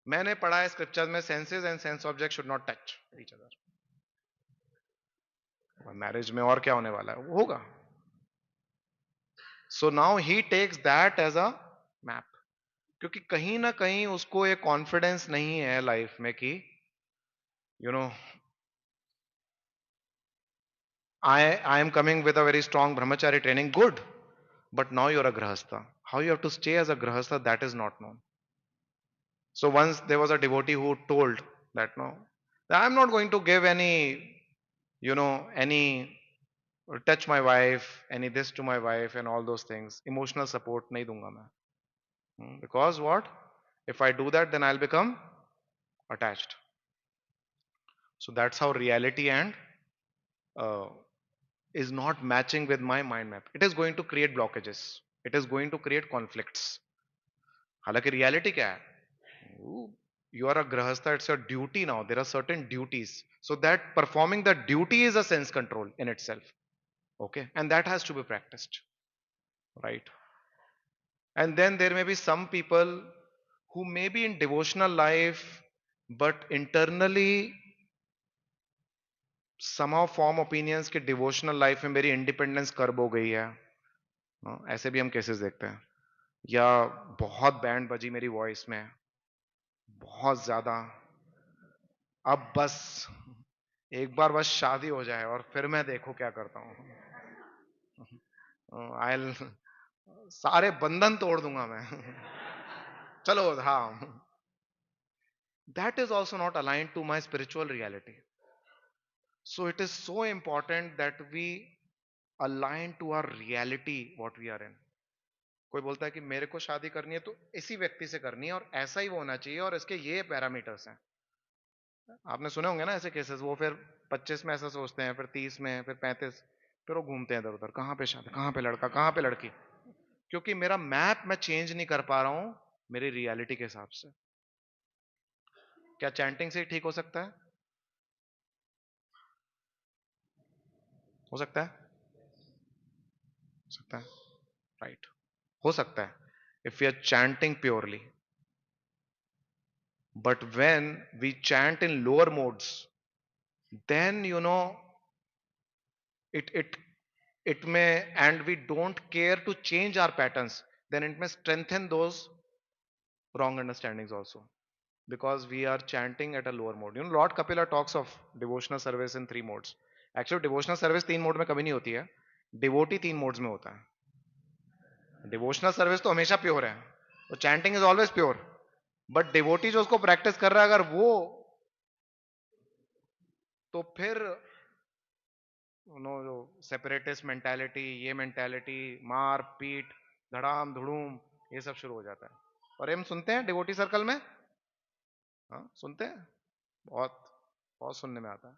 मैंने पढ़ा है स्क्रिप्चर में senses and sense object should not touch each other. Marriage में और क्या होने वाला है, वो होगा. So now he takes that as a map. क्योंकि कहीं ना कहीं उसको एक कॉन्फिडेंस नहीं है लाइफ में कि I am coming with a very strong brahmachari training. Good. But now you're a grahastha. How you have to stay as a grahastha, that is not known. So once there was a devotee who told that no, I'm not going to give any touch my wife, any this to my wife and all those things. Emotional support nahi dunga main. Because what? If I do that, then I'll become attached. So that's how reality and is not matching with my mind map. It is going to create blockages. It is going to create conflicts. हालांकि reality क्या है? You are a grahastha, it's your duty now. There are certain duties. So that performing the duty is a sense control in itself. Okay? And that has to be practiced. Right? And then there may be some people who may be in devotional life, but internally somehow form opinions कि devotional life में मेरी independence कर्ब हो गई है. ऐसे भी हम cases देखते हैं. या बहुत बैंड बजी मेरी वॉइस में बहुत ज्यादा, अब बस एक बार बस शादी हो जाए और फिर मैं देखो क्या करता हूं. आई सारे बंधन तोड़ दूंगा मैं. चलो हाँ. That is also not aligned to my spiritual reality. So it is so important that we align to our reality what we are in. कोई बोलता है कि मेरे को शादी करनी है तो इसी व्यक्ति से करनी है और ऐसा ही वो होना चाहिए और इसके ये पैरामीटर्स हैं. आपने सुने होंगे ना ऐसे केसेस. वो फिर 25 में ऐसा सोचते हैं, फिर 30 में, फिर 35, फिर वो घूमते हैं इधर उधर. कहाँ पे शादी, कहाँ पे लड़का, कहाँ पे लड़की. क्योंकि मेरा मैप मैं चेंज नहीं कर पा रहा हूं मेरी रियलिटी के हिसाब से. क्या चैंटिंग से ठीक हो सकता है? हो सकता है? हो सकता है, राइट, हो सकता है, if we are chanting purely. But when we chant in lower modes, then it may, and we don't care to change our patterns, then it may strengthen those wrong understandings also, because we are chanting at a lower mode. Lord Kapila talks of devotional service in 3 modes. Actually devotional service 3 mode में कभी नहीं होती है, devotee 3 modes में होता है. Devotional service तो हमेशा प्योर है, तो chanting is always pure. But devotee जो उसको प्रैक्टिस कर रहा है, अगर वो, तो फिर जो सेपरेटिस्ट मेंटालिटी, ये मेंटालिटी, मार पीट, धड़ाम धुड़ूम, ये सब शुरू हो जाता है. और हम सुनते हैं डिवोटी सर्कल में, हाँ सुनते हैं, बहुत बहुत सुनने में आता है.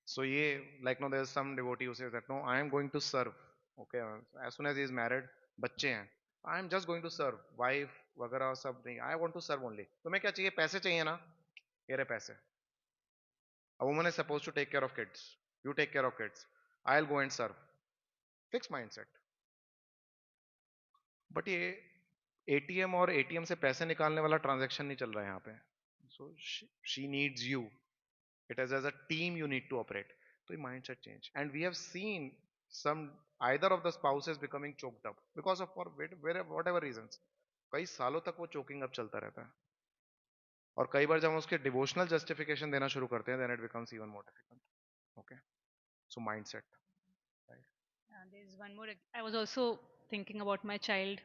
So ये, like no, there's some devotee who says that no, I am going to serve. Okay, as soon as he is married, बच्चे हैं, I am just going to serve, wife वगैरह सब नहीं, I want to serve only. तुम्हें क्या चाहिए? पैसे चाहिए ना, ये रहे पैसे. A woman is supposed to take care of kids. You take care of kids. I'll go and serve. Fixed mindset. But ये ATM और ATM से पैसे निकालने वाला ट्रांजैक्शन नहीं चल रहा है यहाँ पे. So she needs you. It is as a team you need to operate. So mindset change. And we have seen some, either of the spouses becoming choked up because of, for whatever reasons. कई सालों तक वो choking up चलता रहता है. और कई बार जब हम उसके डिवोशनल जस्टिफिकेशन देना शुरू करते हैं, then it becomes even more difficult. Okay, so mindset. Right. There's one more. I was also thinking about my child.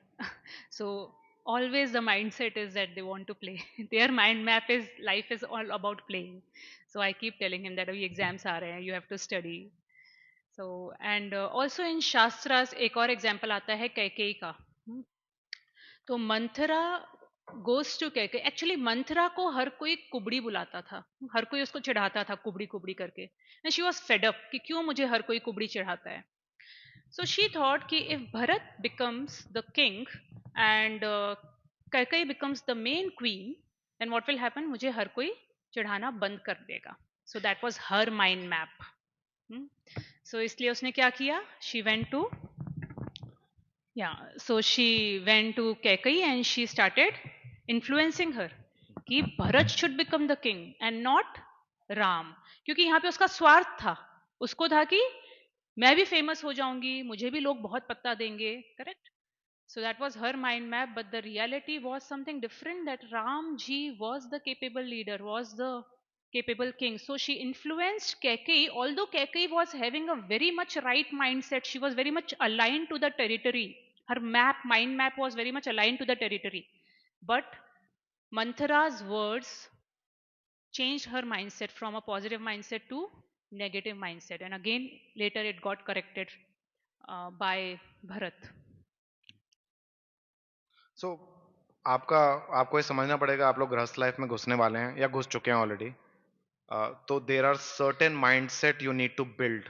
So always the mindset is that they want to play. Their mind map is life is all about playing. So I keep telling him that अभी exams आ रहे हैं, you have to study. So and also in Shastras एक और example आता है कैकेयी का. तो Manthara goes to कैके. एक्चुअली मंथरा को हर कोई कुबड़ी बुलाता था, हर कोई उसको चिढ़ाता था कुबड़ी कुबड़ी करके. And she was fed up कि क्यों मुझे हर कोई कुबड़ी चिढ़ाता है. So she thought कि if Bharat becomes the king and Kaikeyi becomes the main queen, then what will happen? मुझे हर कोई चिढ़ाना बंद कर देगा. So that was her mind map. So इसलिए उसने क्या किया? She went to so she went to Kaikeyi and she started influencing her कि Bharat should become the king and not Ram. क्योंकि यहाँ पे उसका स्वार्थ था, उसको था कि मैं भी फेमस हो जाऊंगी, मुझे भी लोग बहुत पत्ता देंगे. Correct. So that was her mind map, but the reality was something different, that Ram ji was the capable leader, was the capable king. So she influenced Kaikeyi, although Kaikeyi was having a very much right mindset, she was very much aligned to the territory. Her mind map was very much aligned to the territory. But Manthara's words changed her mindset from a positive mindset to negative mindset. And again, later it got corrected by Bharat. So आपको ये समझना पड़ेगा, आप लोग गृहस्थ life में घुसने वाले हैं या घुस चुके हैं ऑलरेडी. तो there are certain mindset you need to build.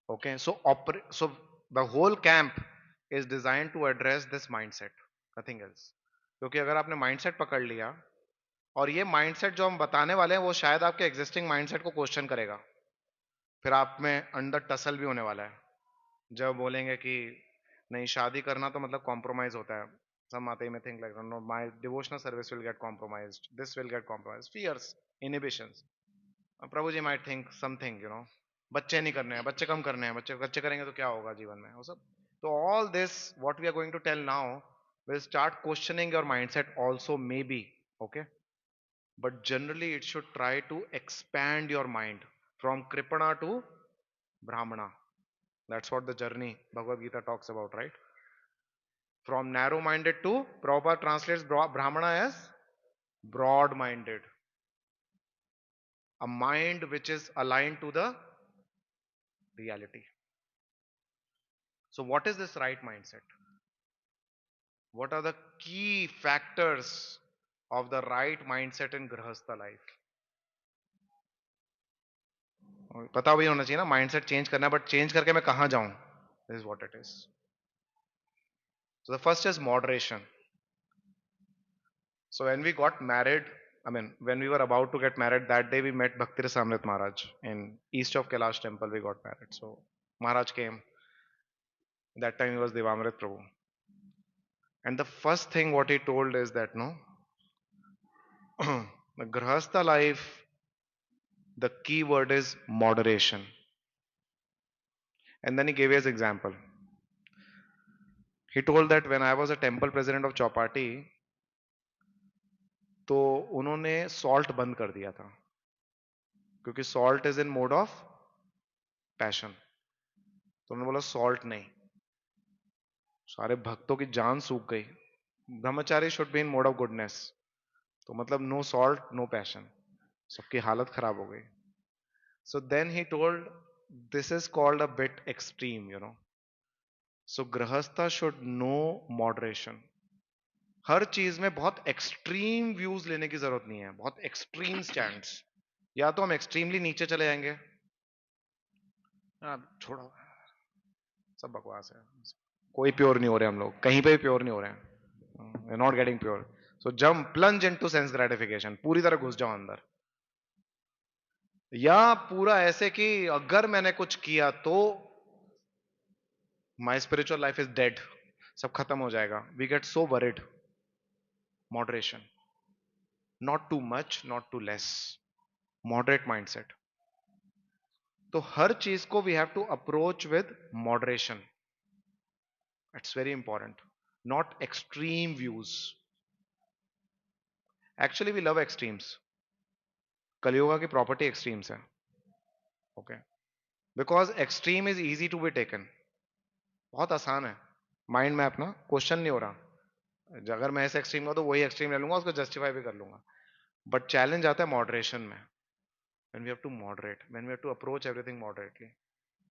Okay, so the whole camp is design to address this mindset, nothing else. क्योंकि अगर आपने माइंडसेट पकड़ लिया, और ये माइंडसेट जो हम बताने वाले हैं वो शायद आपके एग्जिस्टिंग माइंडसेट को क्वेश्चन करेगा, फिर आप में अंदर टसल भी होने वाला है. जब बोलेंगे कि नहीं शादी करना तो मतलब कॉम्प्रोमाइज होता है, some Matai may think like, no, my devotional service will get compromised, this will get compromised, fears, inhibitions. Prabhu ji might think something, बच्चे नहीं करने हैं, बच्चे कम करने हैं, बच्चे करेंगे तो क्या होगा जीवन में, वो सब. तो all this what we are going to tell now will start questioning your mindset also, maybe. Okay, but generally it should try to expand your mind from Kripana to Brahmana. That's what the journey Bhagavad Gita talks about, right? From narrow minded to, Prabhupada translates Brahmana as broad minded, a mind which is aligned to the reality. So what is this right mindset? What are the key factors of the right mindset in grihastha life? पता भी होना चाहिए ना, mindset change करना है, but change करके मैं कहां जाऊं? This is what it is. So the first is moderation. So when we got married, I mean, when we were about to get married, that day we met Bhakti Rasamrit Maharaj in east of Kailash temple. We got married. So Maharaj came. That time he was Devamrit Prabhu. And the first thing what he told is that no, the Grahastha life, the key word is moderation. And then he gave his example. He told that when I was a temple president of Chowpatty, तो उन्होंने salt बंद कर दिया था क्योंकि salt is in mode of passion. तो उन्होंने बोला सॉल्ट नहीं, सारे भक्तों की जान सूख गई. ब्रह्मचारी should be in mode of goodness. तो मतलब नो सॉल्ट नो पैशन, सबकी हालत खराब हो गई. So then he told this is called a bit extreme, you know. So grihastha should no moderation. हर चीज में बहुत एक्सट्रीम व्यूज लेने की जरूरत नहीं है, बहुत एक्सट्रीम स्टैंड्स. या तो हम एक्सट्रीमली नीचे चले जाएंगे, छोड़ो सब बकवास है, कोई प्योर नहीं हो रहे हम लोग, कहीं पे भी प्योर नहीं हो रहे हैं, not getting pure. So jump plunge into sense gratification, पूरी तरह घुस जाओ अंदर. या पूरा ऐसे कि अगर मैंने कुछ किया तो my spiritual life is dead, सब खत्म हो जाएगा. We get so worried. Moderation, not too much not too less, moderate mindset. तो हर चीज को we have to approach with moderation. It's very important. Not extreme views. Actually we love extremes. Kaliyuga की property extremes है. Okay, because extreme is easy to be taken. बहुत आसान है. Mind में अपना क्वेश्चन नहीं हो रहा, अगर मैं ऐसे एक्सट्रीम का तो वही एक्सट्रीम ले लूंगा, उसको जस्टिफाई भी कर लूंगा. बट चैलेंज आता है मॉडरेशन में. when we have to moderate, when we have to approach everything moderately.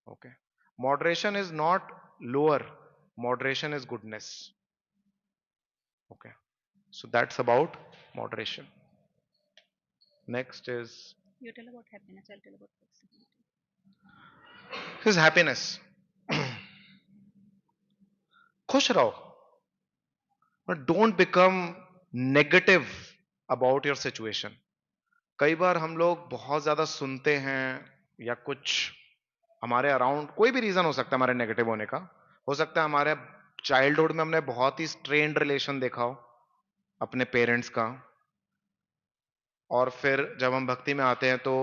Okay, moderation is not lower, moderation is goodness. Okay, so that's about moderation. Next is You tell about happiness, I'll tell about flexibility. his happiness. खुश रहो, but don't become negative about your situation. कई बार हम लोग बहुत ज्यादा सुनते हैं या कुछ हमारे अराउंड, कोई भी रीजन हो सकता है हमारे नेगेटिव होने का. हो सकता है हमारे चाइल्डहुड में हमने बहुत ही स्ट्रेन्ड रिलेशन देखा हो अपने पेरेंट्स का, और फिर जब हम भक्ति में आते हैं तो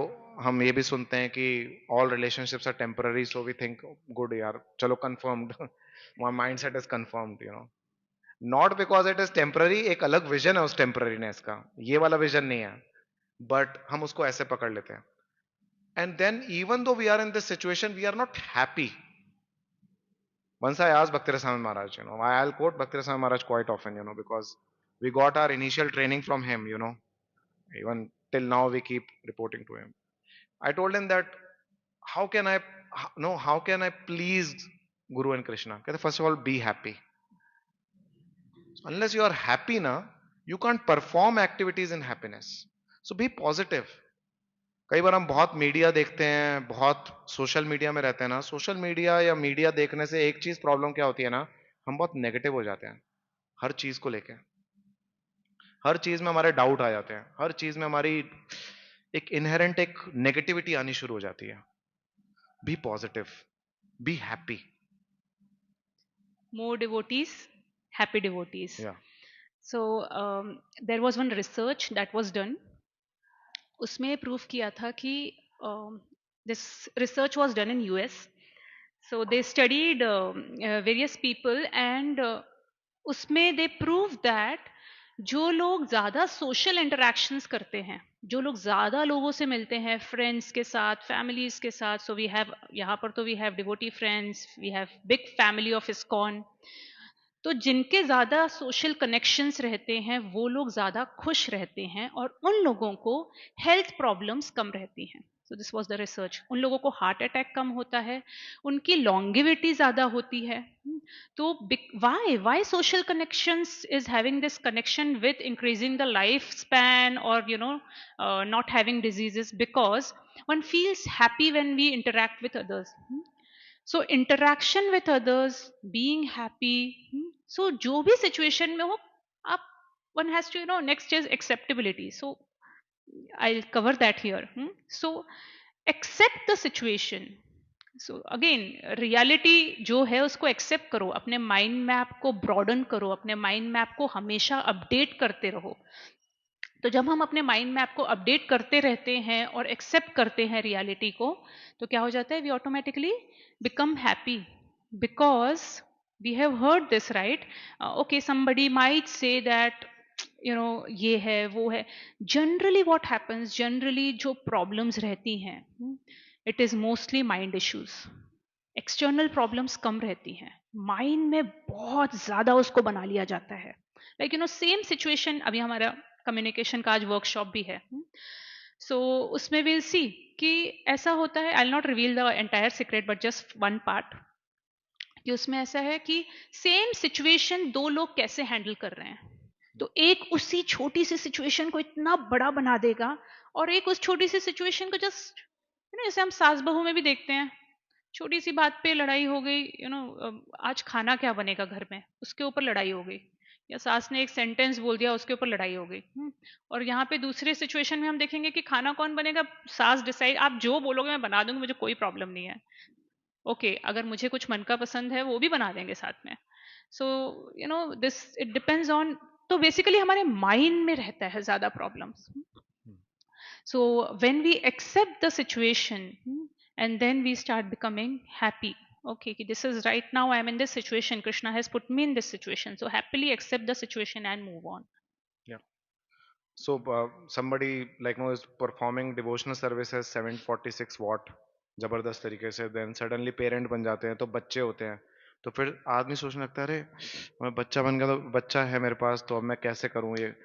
हम ये भी सुनते हैं कि all relationships are temporary, so we think good यार चलो confirmed, my mindset is confirmed, you know. Not because it is temporary, एक अलग विजन है उस टेम्पररीनेस का, ये वाला विजन नहीं है, बट हम उसको ऐसे पकड़ लेते हैं. And then even though we are in this situation, we are not happy. Once I asked Bhakti Rasamrita Maharaj, you know, I'll quote Bhakti Rasamrita Maharaj quite often, you know, because we got our initial training from him, you know. Even till now we keep reporting to him. I told him that how can I please Guru and Krishna? First of all, be happy. So unless you are happy now, you can't perform activities in happiness. So be positive. कई बार हम बहुत media देखते हैं, बहुत social media में रहते हैं ना. सोशल मीडिया या मीडिया देखने से एक चीज प्रॉब्लम क्या होती है ना, हम बहुत नेगेटिव हो जाते हैं हर चीज को लेके. हर चीज में हमारे डाउट आ जाते हैं, हर चीज में हमारी एक इनहेरेंट एक नेगेटिविटी आनी शुरू हो जाती है. Be positive, be happy. More devotees, happy devotees. Yeah. So there was one research that was done. उसमें प्रूफ किया था कि this research was done in US. So they studied various people and उसमें they proved that जो लोग ज़्यादा social interactions करते हैं, जो लोग ज़्यादा लोगों से मिलते हैं, फ्रेंड्स के साथ, फैमिलीज के साथ, सो वी हैव यहाँ पर तो we have devotee friends, we have big family of ISKCON. तो जिनके ज़्यादा सोशल कनेक्शंस रहते हैं वो लोग ज़्यादा खुश रहते हैं और उन लोगों को हेल्थ प्रॉब्लम्स कम रहती हैं. So this was the research. उन लोगों को हार्ट अटैक कम होता है, उनकी लॉन्गिविटी ज़्यादा होती है. तो why social connections is having this connection with increasing the life span और you know not having diseases, because one feels happy when we interact with others. So interaction with others, being happy. So जो भी situation में हो आप, one has to, you know, next is acceptability. So I'll cover that here. So accept the situation. So again reality जो है उसको accept करो, अपने माइंड मैप को ब्रॉडन करो, अपने माइंड मैप को हमेशा अपडेट करते रहो. तो जब हम अपने माइंड मैप को अपडेट करते रहते हैं और एक्सेप्ट करते हैं रियलिटी को, तो क्या हो जाता है, we automatically become happy. Because we have heard this, right? Okay, somebody might say that ये है वो है. जनरली व्हाट हैपेंस, जनरली जो प्रॉब्लम्स रहती हैं, it is mostly mind issues. External problems कम रहती हैं, माइंड में बहुत ज्यादा उसको बना लिया जाता है. लाइक सेम सिचुएशन, अभी हमारा कम्युनिकेशन का आज वर्कशॉप भी है. सो उसमें विल सी कि ऐसा होता है. I will not reveal the entire secret but just one part. कि उसमें ऐसा है कि सेम सिचुएशन दो लोग कैसे हैंडल कर रहे हैं. तो एक उसी छोटी सी सिचुएशन को इतना बड़ा बना देगा, और एक उस छोटी सी सिचुएशन को जस्ट जैसे हम सास बहू में भी देखते हैं, छोटी सी बात पे लड़ाई हो गई, आज खाना क्या बनेगा घर में, उसके ऊपर लड़ाई हो गई. या सास ने एक सेंटेंस बोल दिया, उसके ऊपर लड़ाई हो गई. और यहाँ पे दूसरे सिचुएशन में हम देखेंगे कि खाना कौन बनेगा, सास डिसाइड, आप जो बोलोगे मैं बना दूंगी, मुझे कोई प्रॉब्लम नहीं है. ओके, अगर मुझे कुछ मन का पसंद है वो भी बना देंगे साथ में. So this it depends on. तो बेसिकली हमारे माइंड में रहता है ज्यादा problems. So when we accept the situation, and then we start becoming happy. Okay, this is right now I am in this situation. Krishna has put me in this situation. So happily accept the situation and move on. Yeah. So somebody like is performing devotional services 746 watt जबरदस्त तरीके से, then suddenly parent बन जाते हैं, तो बच्चे होते हैं, तो फिर आदमी सोचने लगता है अरे मैं बच्चा बन गया, तो बच्चा है मेरे पास, तो अब मैं कैसे करूं ये.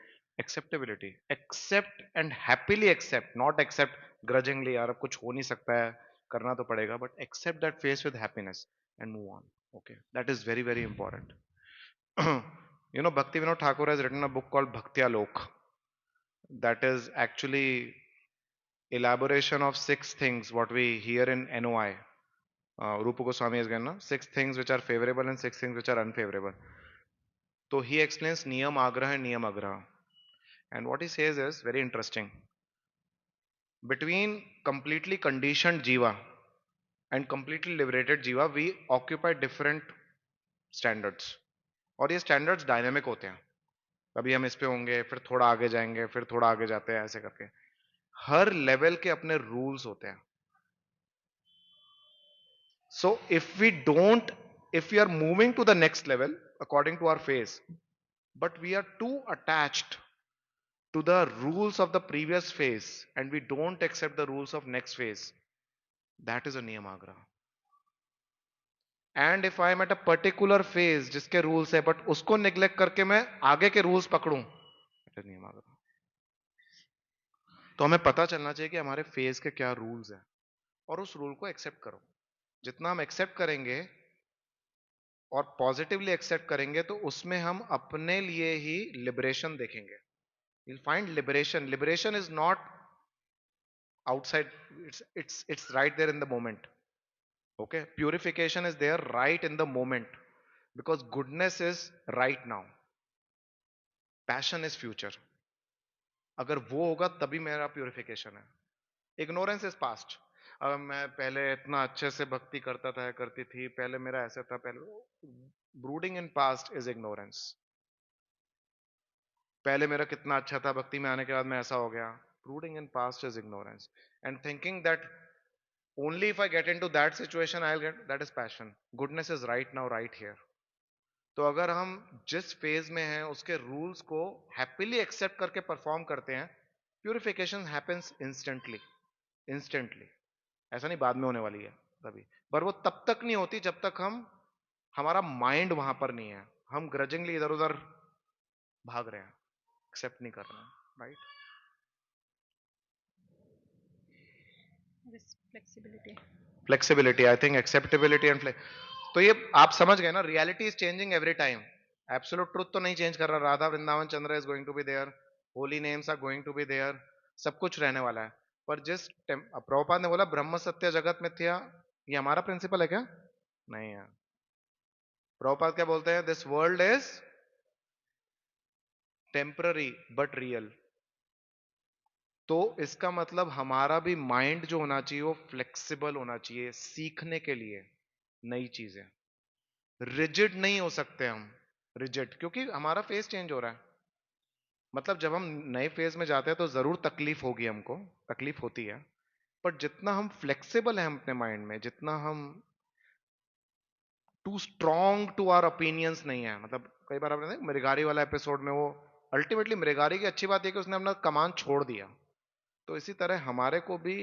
Acceptability, accept and happily accept, not accept grudgingly, यार अब कुछ हो नहीं सकता है, करना तो पड़ेगा, but accept that phase with happiness and move on. Okay, that is very very important. Bhakti Vinod Thakur has written a book called Bhaktyalok. That is actually elaboration of 6 things what we hear in NOI. Rupa Goswami has given 6 things which are favorable and 6 things which are unfavorable. So he explains Niyam Agraha and Niyam Agraha. And what he says is very interesting. Between completely conditioned Jiva and completely liberated Jiva, we occupy different standards. और ये standards dynamic होते हैं, कभी हम इस पे होंगे, फिर थोड़ा आगे जाएंगे, फिर थोड़ा आगे जाते हैं, ऐसे करके हर लेवल के अपने रूल्स होते हैं. So if we are moving to the next level according to our phase, but we are too attached to the rules of the previous phase and we don't accept the rules of next phase, that is a niyamagra. And if I am at a particular phase जिसके rules है, but उसको neglect करके मैं आगे के rules पकड़ूं, that is niyamagra. तो हमें पता चलना चाहिए कि हमारे फेज के क्या रूल्स हैं, और उस रूल को एक्सेप्ट करो. जितना हम एक्सेप्ट करेंगे और पॉजिटिवली एक्सेप्ट करेंगे, तो उसमें हम अपने लिए ही लिबरेशन देखेंगे. You'll find liberation. Liberation is not outside, it's right there in the moment. Okay, purification is there right in the moment, because goodness is right now, passion is future. अगर वो होगा तभी मेरा प्यूरिफिकेशन है. Ignorance is past. अब मैं पहले इतना अच्छे से भक्ति करता था, करती थी, पहले मेरा ऐसा था, पहले brooding in past is ignorance. पहले मेरा कितना अच्छा था, भक्ति में आने के बाद मैं ऐसा हो गया. Brooding in past is ignorance. And thinking that only if I get into that situation I'll get, that is passion. Goodness is right now, right here. तो अगर हम जिस फेज में हैं उसके रूल्स को हैप्पीली एक्सेप्ट करके परफॉर्म करते हैं, प्यूरिफिकेशन हैपेंस इंस्टेंटली. इंस्टेंटली, ऐसा नहीं बाद में होने वाली है तभी, पर वो तब तक नहीं होती जब तक हमारा माइंड वहां पर नहीं है, हम ग्रजिंगली इधर उधर भाग रहे हैं, एक्सेप्ट नहीं कर रहे हैं. Right. Flexibility, I think acceptability and तो ये आप समझ गए ना, reality is changing every time. Absolute truth तो नहीं चेंज कर रहा. Radha Vrindavan Chandra is going to be there, holy names are going to be there, सब कुछ रहने वाला है. पर जिस प्रभुपाद ने बोला ब्रह्म सत्य जगत मिथ्या, ये हमारा प्रिंसिपल है क्या? नहीं है. प्रभुपाद क्या बोलते हैं? This world is temporary but real. तो इसका मतलब हमारा भी माइंड जो होना चाहिए वो फ्लेक्सिबल होना चाहिए सीखने के लिए नई चीजें। रिजिड नहीं हो सकते हम, रिजिड, क्योंकि हमारा फेस चेंज हो रहा है। मतलब जब हम नए फेज में जाते हैं तो जरूर तकलीफ होगी, हमको तकलीफ होती है, पर जितना हम फ्लेक्सिबल हैं अपने माइंड में, जितना हम too strong to our opinions नहीं है। मतलब कई बार आपने देखा मृगारी वाला एपिसोड में, वो अल्टीमेटली मृगारी की अच्छी बात है कि उसने अपना कमान छोड़ दिया। तो इसी तरह हमारे को भी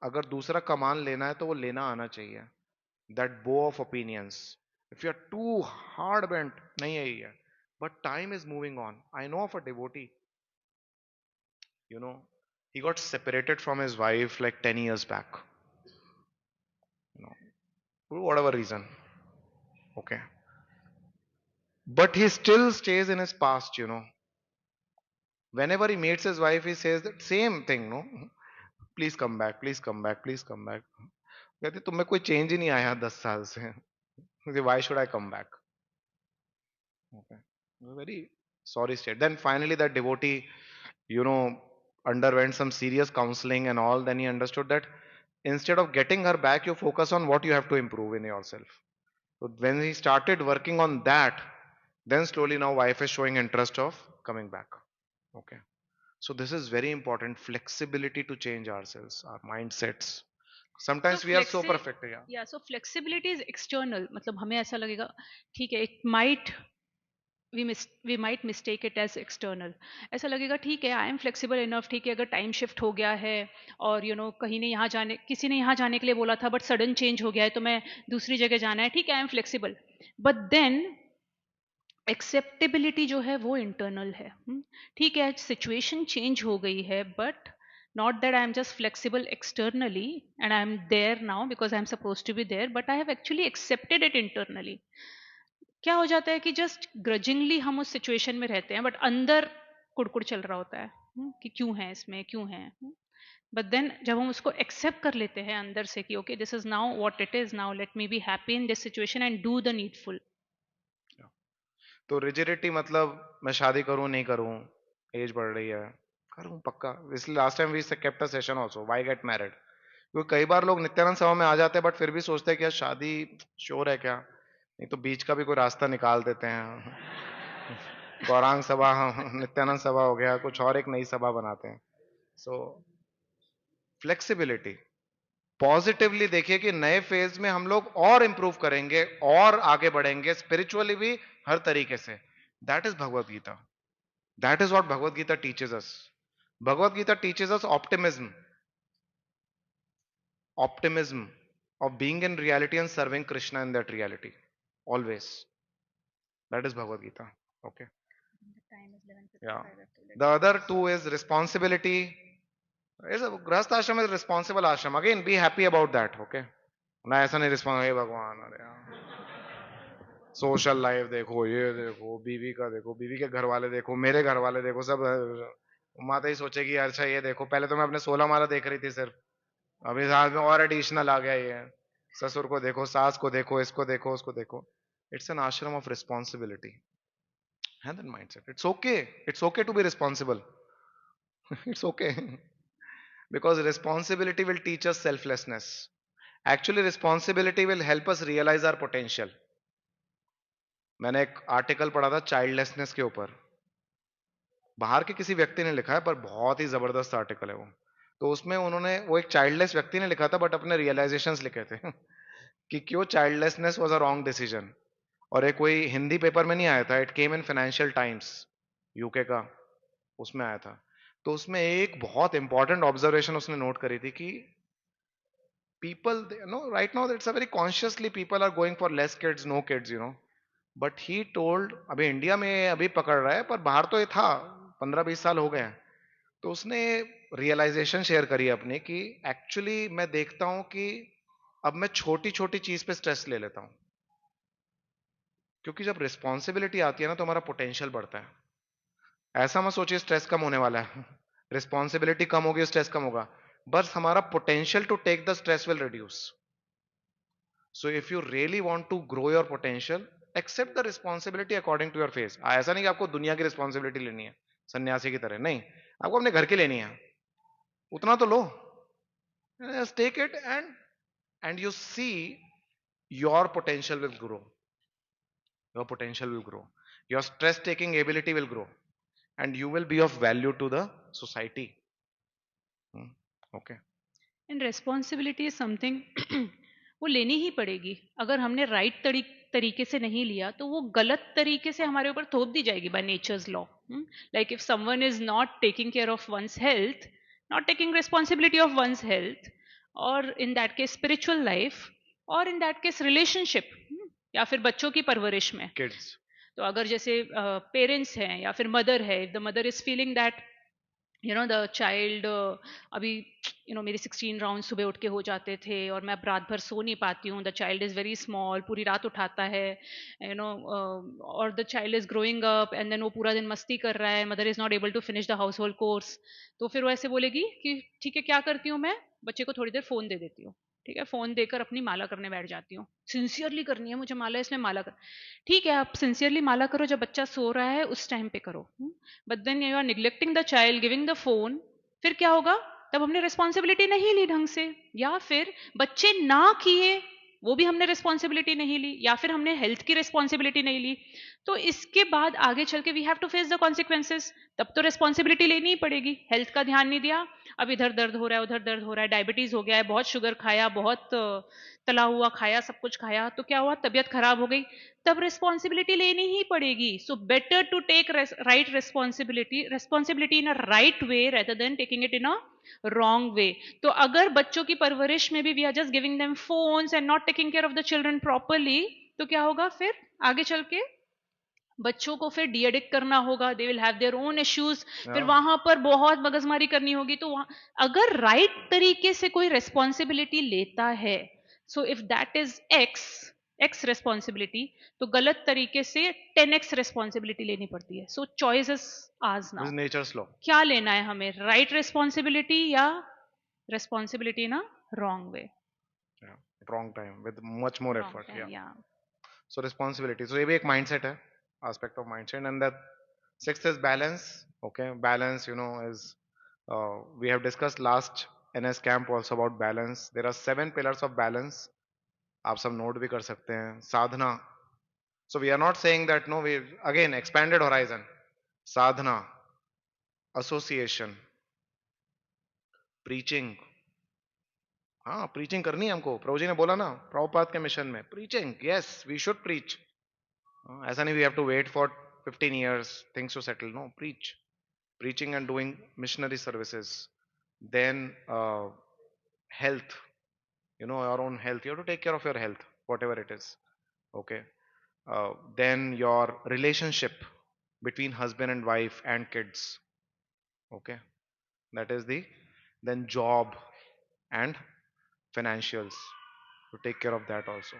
अगर दूसरा कमान लेना है तो वो लेना आना चाहिए, that bow of opinions. If you are too hard bent, नहीं है ये, but time is moving on. I know of a devotee, you know, he got separated from his wife like 10 years back, you know, for whatever reason. Okay. But he still stays in his past, you know. Whenever he meets his wife, he says that same thing, no? Please come back, please come back, please come back. कहती तुम में कोई change ही नहीं आया 10 साल से, why should I come back? Okay. Very sorry state. Then finally that devotee, you know, underwent some serious counseling and all. Then he understood that instead of getting her back, you focus on what you have to improve in yourself. So when he started working on that, then slowly now wife is showing interest of coming back. Okay. So this is very important, flexibility to change ourselves, our mindsets. So Sometimes we are so perfect. Yeah. yeah, so flexibility is external. मतलब हमें ऐसा लगेगा ठीक है, it might we might mistake it as external. ऐसा लगेगा ठीक है, आई एम फ्लेक्सिबल इनफ, ठीक है, अगर टाइम शिफ्ट हो गया है और कहीं ने यहाँ जाने, किसी ने यहाँ जाने के लिए बोला था बट सडन चेंज हो गया है तो मैं दूसरी जगह जाना है, ठीक है, I am flexible. But then acceptability जो है वो इंटरनल है। ठीक है, सिचुएशन चेंज हो गई है but not that I am just flexible externally and I am there now because I am supposed to be there, but I have actually accepted it internally. क्या हो जाता है कि जस्ट ग्रजिंगली हम उस सिचुएशन में रहते हैं बट अंदर कुड़कुड़ चल रहा होता है कि क्यों है इसमें, क्यों है। बट देन जब हम उसको एक्सेप्ट कर लेते हैं अंदर से कि okay this is now what it is, now let me be happy in this situation and do the needful. तो रिजिडिटी मतलब मैं शादी करूं नहीं करूं, एज बढ़ रही है, करूं पक्का। इसलिए last time we kept a session also, why get married. क्योंकि कई बार लोग नित्यानंद सभा में आ जाते हैं बट फिर भी सोचते हैं कि यार शादी श्योर है क्या, नहीं तो बीच का भी कोई रास्ता निकाल देते हैं। गौरांग सभा, नित्यानंद सभा हो गया, कुछ और एक नई सभा बनाते हैं। सो फ्लेक्सिबिलिटी, पॉजिटिवली देखिए कि नए फेज में हम लोग और इंप्रूव करेंगे और आगे बढ़ेंगे स्पिरिचुअली भी, हर तरीके से। That is Bhagavad Gita, that is what Bhagavad Gita teaches us. Bhagavad Gita teaches us optimism, optimism of being in reality and serving Krishna in that reality always. That is Bhagavad Gita. Okay. Yeah. The other two is responsibility. Is a grahast ashram is responsible ashram. Again, be happy about that. Okay. ना ऐसा नहीं response, हे भगवान, अरे social life देखो, ये देखो, बीवी का देखो, बीवी के घर वाले देखो, मेरे घर वाले देखो, सब माता ही सोचेगी अच्छा ये देखो, पहले तो मैं अपने 16 माला देख रही थी सिर्फ, अभी साथ में और एडिशनल आ गया ये, ससुर को देखो, सास को देखो, इसको देखो, उसको देखो। It's an ashram of responsibility, है that mindset. It's okay to be responsible, it's okay, because responsibility will teach us selflessness. Actually responsibility will help us realise our potential. मैंने एक आर्टिकल पढ़ा था चाइल्डलेसनेस के ऊपर, बाहर के किसी व्यक्ति ने लिखा है पर बहुत ही जबरदस्त आर्टिकल है वो। तो उसमें उन्होंने, वो एक चाइल्डलेस व्यक्ति ने लिखा था बट अपने रियलाइजेशंस लिखे थे कि क्यों चाइल्डलेसनेस वाज अ रॉन्ग डिसीजन। और एक कोई हिंदी पेपर में नहीं आया था, it came in financial times UK का, उसमें आया था। तो उसमें एक बहुत इंपॉर्टेंट ऑब्जर्वेशन उसने नोट करी थी कि people, no, right now it's a very consciously people are going for less kids, no kids, you know, but he told, अभी इंडिया में अभी पकड़ रहा है पर बाहर तो ये था, 15-20 साल हो गए हैं। तो उसने रियलाइजेशन शेयर करी अपनी कि एक्चुअली मैं देखता हूं कि अब मैं छोटी छोटी चीज पे स्ट्रेस ले लेता हूं, क्योंकि जब रिस्पॉन्सिबिलिटी आती है ना तो हमारा पोटेंशियल बढ़ता है। ऐसा मत सोचिए स्ट्रेस कम होने वाला है, रिस्पॉन्सिबिलिटी कम होगी स्ट्रेस कम होगा, बस हमारा potential to take the stress will reduce. So if you really want to grow your potential, accept the responsibility according to your phase. ऐसा नहीं कि आपको दुनिया की रिस्पॉन्सिबिलिटी लेनी है सन्यासी की तरह, नहीं। आपको अपने घर की लेनी है, उतना तो लो, just take it and you see your potential will grow. Your potential will grow. Your stress taking ability will grow, and you will be of value to the society. Okay. And responsibility is something वो लेनी ही पड़ेगी. अगर हमने right तरीके से नहीं लिया तो वो गलत तरीके से हमारे ऊपर थोप दी जाएगी by nature's law. Like if someone is not taking care of one's health, not taking responsibility of one's health, और in that case spiritual life, और इन दैट केस रिलेशनशिप, या फिर बच्चों की परवरिश में. Kids. तो अगर जैसे पेरेंट्स हैं या फिर मदर है, if the mother is feeling that the child अभी मेरे 16 राउंड सुबह उठ के हो जाते थे और मैं अब रात भर सो नहीं पाती हूँ, the child is very small, पूरी रात उठाता है, और the child is growing up and then वो पूरा दिन मस्ती कर रहा है, mother is not able to finish the household chores. तो फिर वो ऐसे बोलेगी कि ठीक है, क्या करती हूँ मैं, बच्चे को थोड़ी देर फ़ोन दे देती हूँ. ठीक है, फ़ोन देकर अपनी माला करने बैठ जाती हूँ. सिंसियरली करनी है मुझे माला, इसलिए माला कर. ठीक है, आप सिंसियरली माला करो, जब बच्चा सो रहा है उस टाइम पे करो. But then you are neglecting the child, giving the phone. फिर क्या होगा, तब हमने रिस्पॉन्सिबिलिटी नहीं ली ढंग से, या फिर बच्चे ना किए वो भी हमने रिस्पॉन्सिबिलिटी नहीं ली, या फिर हमने हेल्थ की रिस्पॉन्सिबिलिटी नहीं ली. तो इसके बाद आगे चल के we have to face the consequences. तब तो रिस्पॉन्सिबिलिटी लेनी ही पड़ेगी. हेल्थ का ध्यान नहीं दिया, अब इधर दर्द हो रहा है, उधर दर्द हो रहा है, डायबिटीज हो गया है, बहुत शुगर खाया, बहुत तला हुआ खाया, सब कुछ खाया, तो क्या हुआ, तबीयत खराब हो गई. तब रिस्पॉन्सिबिलिटी लेनी ही पड़ेगी. So better to take right responsibility in a right way rather than taking it in a wrong way. तो अगर बच्चों की परवरिश में भी we are just giving them phones and not taking care of the children properly, तो क्या होगा, फिर आगे चल के बच्चों को फिर डी एडिक्ट करना होगा, they will have their own issues. फिर वहां पर बहुत मगजमारी करनी होगी. तो अगर राइट तरीके से कोई रिस्पॉन्सिबिलिटी लेता है, so if that is x responsibility, तो गलत तरीके से 10x रिस्पॉन्सिबिलिटी लेनी पड़ती है. सो चॉइसेस आज This is now, nature's law. क्या लेना है हमें, राइट रिस्पॉन्सिबिलिटी या responsibility in a wrong way. Yeah. Wrong time with much more wrong effort. Time, Yeah. या So responsibility. So ये भी एक mindset है, aspect of mindset, and that sixth is balance. Okay, balance. Is we have discussed last NS camp also about balance. There are 7 pillars of balance. आप सब note भी कर सकते हैं. Sadhana. So we are not saying that no. We again expanded horizon. Sadhana, association, preaching. हाँ, preaching करनी है हमको. प्रभु जी ने बोला ना, प्रभुपाद के मिशन में preaching. Yes, we should preach. ऐसा नहीं we have to wait for 15 years things to settle. No, preaching and doing missionary services. Then health, your own health, you have to take care of your health, whatever it is. Okay. Then your relationship between husband and wife and kids. Okay, that is then job and financials, to take care of that also.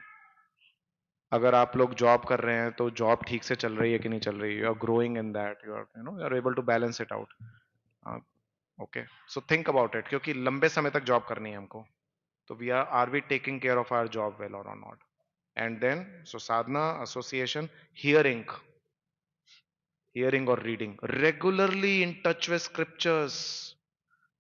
अगर आप लोग job कर रहे हैं तो job ठीक से चल रही है कि नहीं चल रही है, you are growing in that, you are able to balance it out. Okay, so think about it, क्योंकि लंबे समय तक जॉब करनी है हमको. तो are we taking care of our job well और not. And then so sadhana, association, hearing और reading, regularly in touch with scriptures,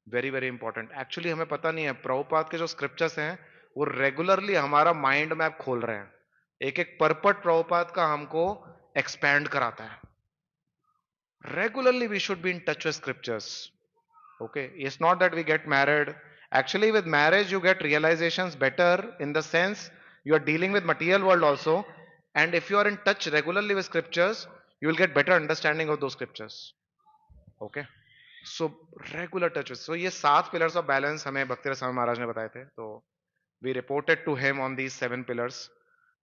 very very important. Actually हमें पता नहीं है, प्रभुपाद के जो स्क्रिप्चर्स हैं वो रेगुलरली हमारा माइंड मैप खोल रहे हैं. एक एक परपट प्रभुपाद का हमको एक्सपैंड कराता है. Regularly we should be in touch with scriptures. Okay, it's not that we get married. Actually, with marriage, you get realizations better, in the sense you are dealing with material world also, and if you are in touch regularly with scriptures, you will get better understanding of those scriptures. Okay, so regular touches. So ये 7 pillars of balance हमें भक्ति रस स्वामी महाराज ने बताए थे. तो we reported to him on these 7 pillars.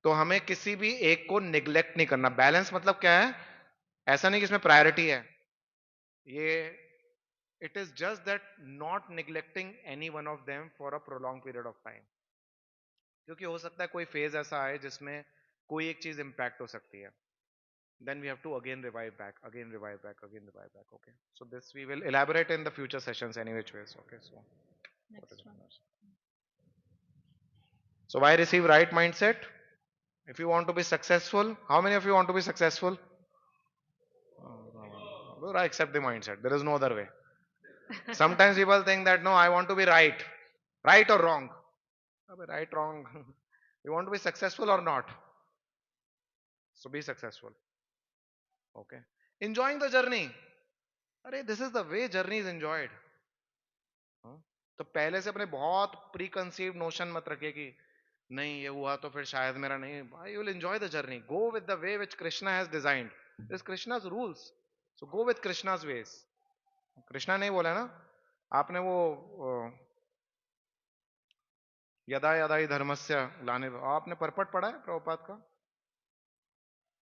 तो हमें किसी भी एक को निग्लेक्ट नहीं करना. बैलेंस मतलब क्या है, ऐसा नहीं कि इसमें प्रायोरिटी है. ये it is just that not neglecting any one of them for a prolonged period of time. क्योंकि हो सकता है कोई फेज ऐसा आए जिसमें कोई एक चीज इंपैक्ट हो सकती है. Then we have to again revive back, again revive back, again revive back. Okay, so this we will elaborate in the future sessions any which ways. Okay, so next one. so why receive right mindset? If you want to be successful, how many of you want to be successful? I accept the mindset. There is no other way. Sometimes people think that no, I want to be right. Right or wrong? Right, wrong. You want to be successful or not? So be successful. Okay. Enjoying the journey. अरे this is the way journey is enjoyed. हाँ? तो पहले से अपने बहुत pre conceived notion मत रखिए कि नहीं ये हुआ तो फिर शायद मेरा नहीं. You will enjoy the journey. Go with the way which Krishna has designed. This Krishna's rules. So go with Krishna's ways. Krishna नहीं बोला ना. आपने वो यदा यदा ही धर्मस्य लाने, आपने परपट पढ़ा है प्रभुपाद का?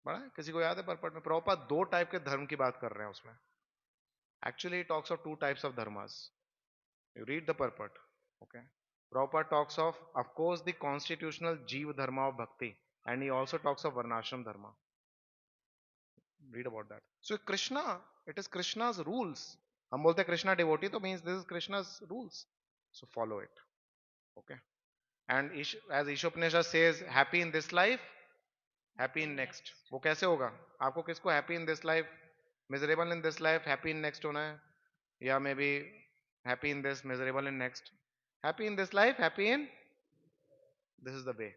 पढ़ा है? किसी को याद है परपट में? प्रभुपाद दो टाइप के धर्म की बात कर रहे हैं उसमें. Actually talks of two types of dharmas. You read the purport. Okay. Prabhupada talks of course, the constitutional Jeev Dharma of Bhakti, and he also talks of Varnashram Dharma. Read about that. So Krishna, it is Krishna's rules. हम बोलते हैं Krishna devotee, तो means this is Krishna's rules. So follow it. Okay. And as Ishopanishad says, happy in this life, happy in next. वो कैसे होगा? आपको किसको happy in this life, miserable in this life, happy in next होना है? या maybe happy in this, miserable in next? Happy in this life, happy in, this is the way.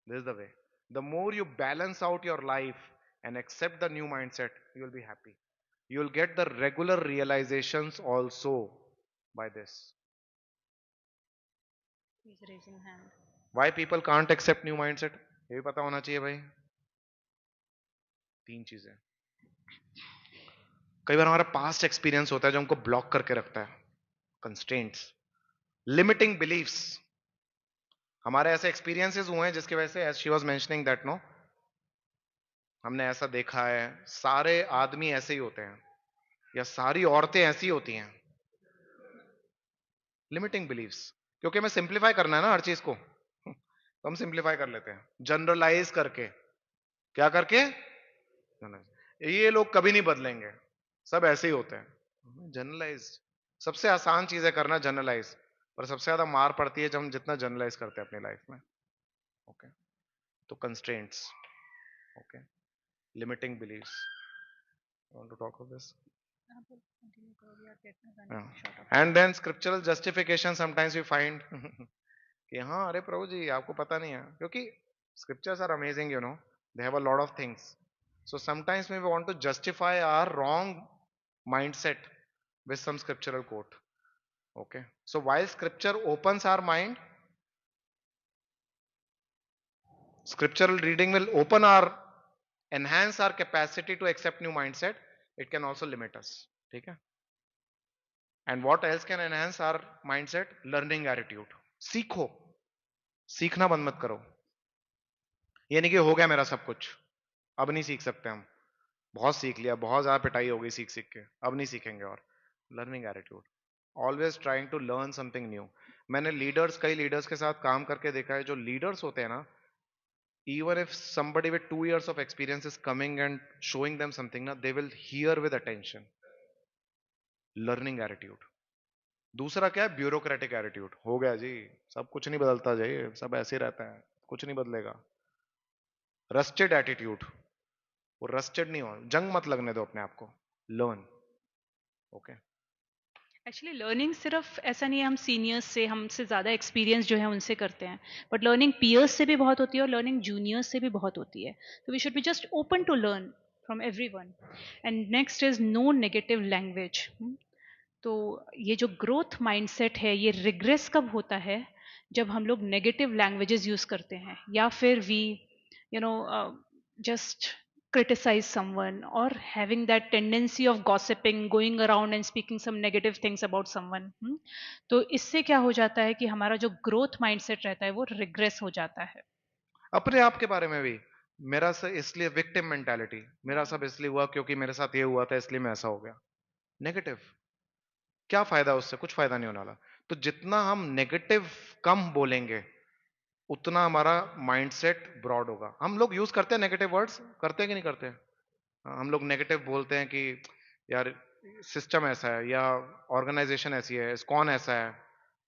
This is the way. The more you balance out your life and accept the new mindset, you will be happy. You will get the regular realizations also by this. He's raising hand. Why people can't accept new mindset? ये भी पता होना चाहिए भाई. तीन चीजें. कई बार हमारा पास्ट एक्सपीरियंस होता है जो हमको ब्लॉक करके रखता है. Constraints, limiting beliefs. हमारे ऐसे एक्सपीरियंसेस हुए हैं जिसकी वजह से, as she was mentioning that, no, हमने ऐसा देखा है सारे आदमी ऐसे ही होते हैं या सारी औरतें ऐसी होती हैं. Limiting beliefs. क्योंकि हमें सिंप्लीफाई करना है ना हर चीज को, तो हम सिंप्लीफाई कर लेते हैं जनरलाइज करके. क्या करके? ये लोग कभी नहीं बदलेंगे, सब ऐसे ही होते हैं. जनरलाइज. सबसे आसान चीज है करना जनरलाइज, पर सबसे ज्यादा मार पड़ती है जब हम जितना जनरलाइज करते हैं अपनी लाइफ में. ओके. तो constraints. Okay. Limiting beliefs. Want to talk of this. And then scriptural justification sometimes we find कि हाँ अरे प्रभु जी आपको पता नहीं है, क्योंकि scriptures are amazing, you know, they have a lot of things. So sometimes we want to justify our wrong mindset with some scriptural quote. Okay. So while scripture opens our mind, scriptural reading will enhance our capacity to accept new mindset. It can also limit us. ठीक है? And what else can enhance our mindset? Learning attitude. सीखो. सीखना बंद मत करो. ये नहीं कि हो गया मेरा सब कुछ, अब नहीं सीख सकते हम. बहुत सीख लिया, बहुत ज्यादा पिटाई हो गई सीख सीख के, अब नहीं सीखेंगे. और learning attitude. Always trying to learn something new. मैंने कई लीडर्स के साथ काम करके देखा है, जो लीडर्स होते हैं ना, even if somebody with 2 years of experience is coming and showing them something na, they will hear with attention. Learning attitude. दूसरा क्या है? Bureaucratic attitude. हो गया जी, सब कुछ नहीं बदलता जी, सब ऐसे ही रहता है, कुछ नहीं बदलेगा. Rusted attitude. वो रस्टेड नहीं हो, जंग मत लगने दो अपने आप को. लर्न. ओके. एक्चुअली लर्निंग सिर्फ ऐसा नहीं है हम सीनियर्स से, हमसे ज़्यादा एक्सपीरियंस जो है उनसे करते हैं, बट लर्निंग पीयर्स से भी बहुत होती है और लर्निंग जूनियर्स से भी बहुत होती है. तो we should be just open to learn from everyone. And next is no negative language. तो ये जो ग्रोथ माइंडसेट है, ये रिग्रेस कब होता है? जब हम लोग नेगेटिव लैंग्वेजेस यूज़ करते हैं, या फिर we you know just criticize someone, or having that tendency of gossiping, going around and speaking some negative things about someone. तो इससे क्या हो जाता है कि हमारा जो ग्रोथ माइंडसेट रहता है वो रिग्रेस हो जाता है. अपने आप के बारे में भी, मेरा सब इसलिए, विक्टिम मेंटालिटी, मेरा सब इसलिए हुआ क्योंकि मेरे साथ ये हुआ था इसलिए मैं ऐसा हो गया. नेगेटिव. क्या फायदा उससे? कुछ फायदा नहीं होने वाला. तो जितना हम नेगेटिव कम बोलेंगे उतना हमारा माइंडसेट ब्रॉड होगा. हम लोग यूज करते हैं नेगेटिव वर्ड्स, करते हैं कि नहीं करते हैं? हम लोग नेगेटिव बोलते हैं कि यार सिस्टम ऐसा है, या ऑर्गेनाइजेशन ऐसी है, कौन ऐसा है.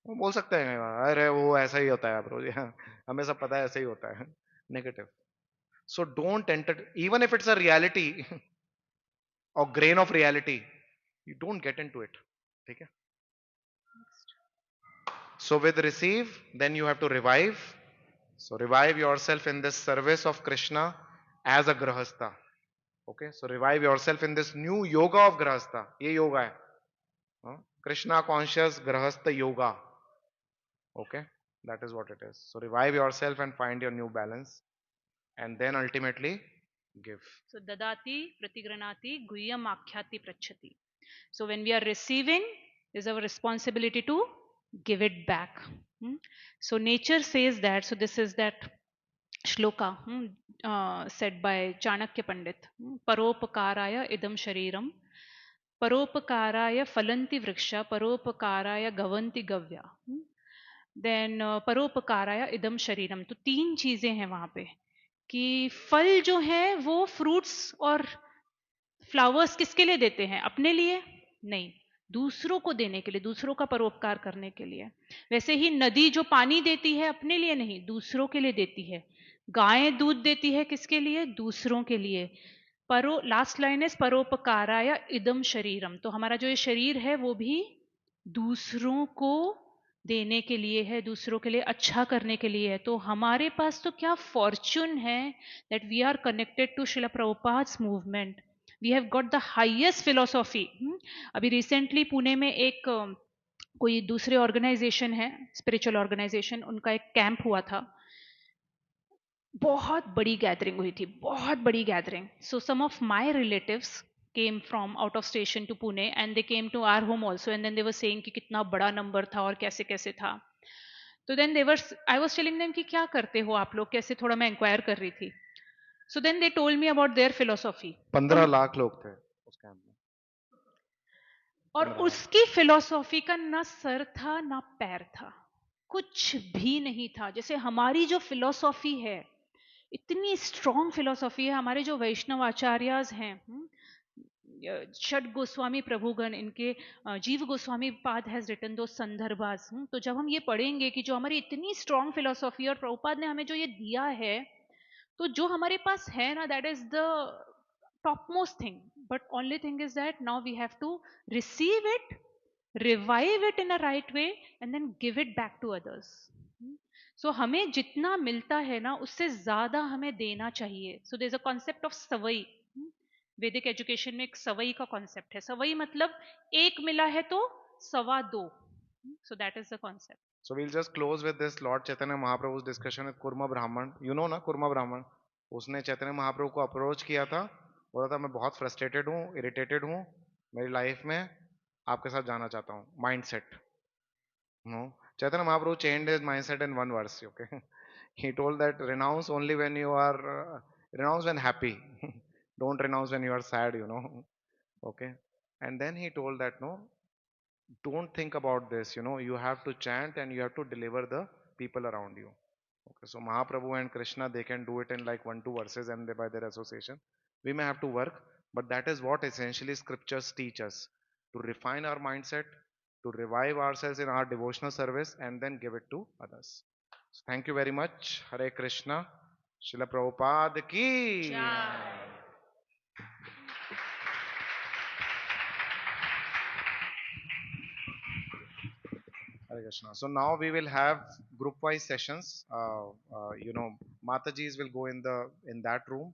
वो बोल सकते हैं अरे वो ऐसा ही होता है ब्रो, हमें सब पता है ऐसा ही होता है. Negative. So don't enter, even if it's a reality or grain of reality, you don't get into it. ठीक है. So with receive, then you have to revive. So revive yourself in this service of Krishna as a grahastha. Okay, so revive yourself in this new yoga of grahastha. ये yoga है. Krishna conscious grahastha yoga. Okay, that is what it is. So revive yourself and find your new balance, and then ultimately give. So dadati pratigranati guhyam akhyati prachati. So when we are receiving, is our responsibility to give it back. So nature says that. So this is that shloka said by Chanakya Pandit. Paropakaraya idam shariram. Paropakaraya phalanti vriksha. Paropakaraya gavanti gavya. Then परोपकाराय इदम शरीरम. तो तीन चीजें हैं वहां पे कि फल जो है वो फ्रूट्स और फ्लावर्स किसके लिए देते हैं? अपने लिए नहीं, दूसरों को देने के लिए, दूसरों का परोपकार करने के लिए. वैसे ही नदी जो पानी देती है अपने लिए नहीं, दूसरों के लिए देती है. गाय दूध देती है किसके लिए? दूसरों के लिए. परो लास्ट लाइन है परोपकाराय इदम शरीरम. तो हमारा जो ये शरीर है वो भी दूसरों को देने के लिए है, दूसरों के लिए अच्छा करने के लिए है. तो हमारे पास तो क्या फॉर्च्यून है that we are connected to Srila Prabhupada's movement. We have got the highest philosophy. अभी रिसेंटली पुणे में एक कोई दूसरे ऑर्गेनाइजेशन है, स्पिरिचुअल ऑर्गेनाइजेशन, उनका एक कैंप हुआ था. बहुत बड़ी गैदरिंग हुई थी, बहुत बड़ी gathering. So some of my relatives came from out of station to Pune and they came to our home also, and then they were saying कि कितना बड़ा नंबर था और कैसे कैसे था. तो then they were, I was telling them कि क्या करते हो आप लोग, कैसे, थोड़ा मैं इंक्वायर कर रही थी. So then they told me about their philosophy. 15 lakh लोग थे उस कैंप में. और उसकी फिलोसॉफी का ना सर था ना पैर था, कुछ भी नहीं था. जैसे हमारी जो फिलोसॉफी है, इतनी स्ट्रॉन्ग फिलोसॉफी है. हमारे जो वैष्णव आचार्याज हैं, षड गोस्वामी प्रभुगण, इनके जीव गोस्वामी पाद हैज रिटन दो संदर्भास. तो जब हम ये पढ़ेंगे कि जो हमारी इतनी स्ट्रॉन्ग फिलोसॉफी और प्रभुपाद ने हमें जो ये दिया है, तो जो हमारे पास है ना, that is the topmost thing. But only thing is that now we have to receive it, revive it in a right way, and then give it back to others. So हमें जितना मिलता है ना, उससे ज्यादा हमें देना चाहिए. So there's a concept of सवई. वैदिक एजुकेशन में एक सवई का कॉन्सेप्ट है. सवई मतलब एक मिला है तो सवा दो. So that is the concept. So we'll just close with this Lord Chaitanya Mahaprabhu's discussion with Kurma Brahman. You know ना Kurma Brahman? उसने चैतन्य महाप्रभु को अप्रोच किया था, बोला था मैं बहुत फ्रस्ट्रेटेड हूँ, इरिटेटेड हूँ मेरी लाइफ में, आपके साथ जाना चाहता हूँ. Mindset. No, Chaitanya Mahaprabhu changed his mindset in one verse. Okay, he told that renounce only when you are renounce when happy. Don't renounce when you are sad. You know. Okay, and then he told that no, don't think about this. You know, you have to chant and you have to deliver the people around you. Okay, so Mahaprabhu and Krishna, they can do it in like 1-2 verses and they, by their association. We may have to work, but that is what essentially scriptures teach us, to refine our mindset, to revive ourselves in our devotional service and then give it to others. So thank you very much. Hare Krishna. Srila Prabhupada ki. Jai. Hare Krishna. So now we will have group wise sessions. You know, Matajis will go in that room.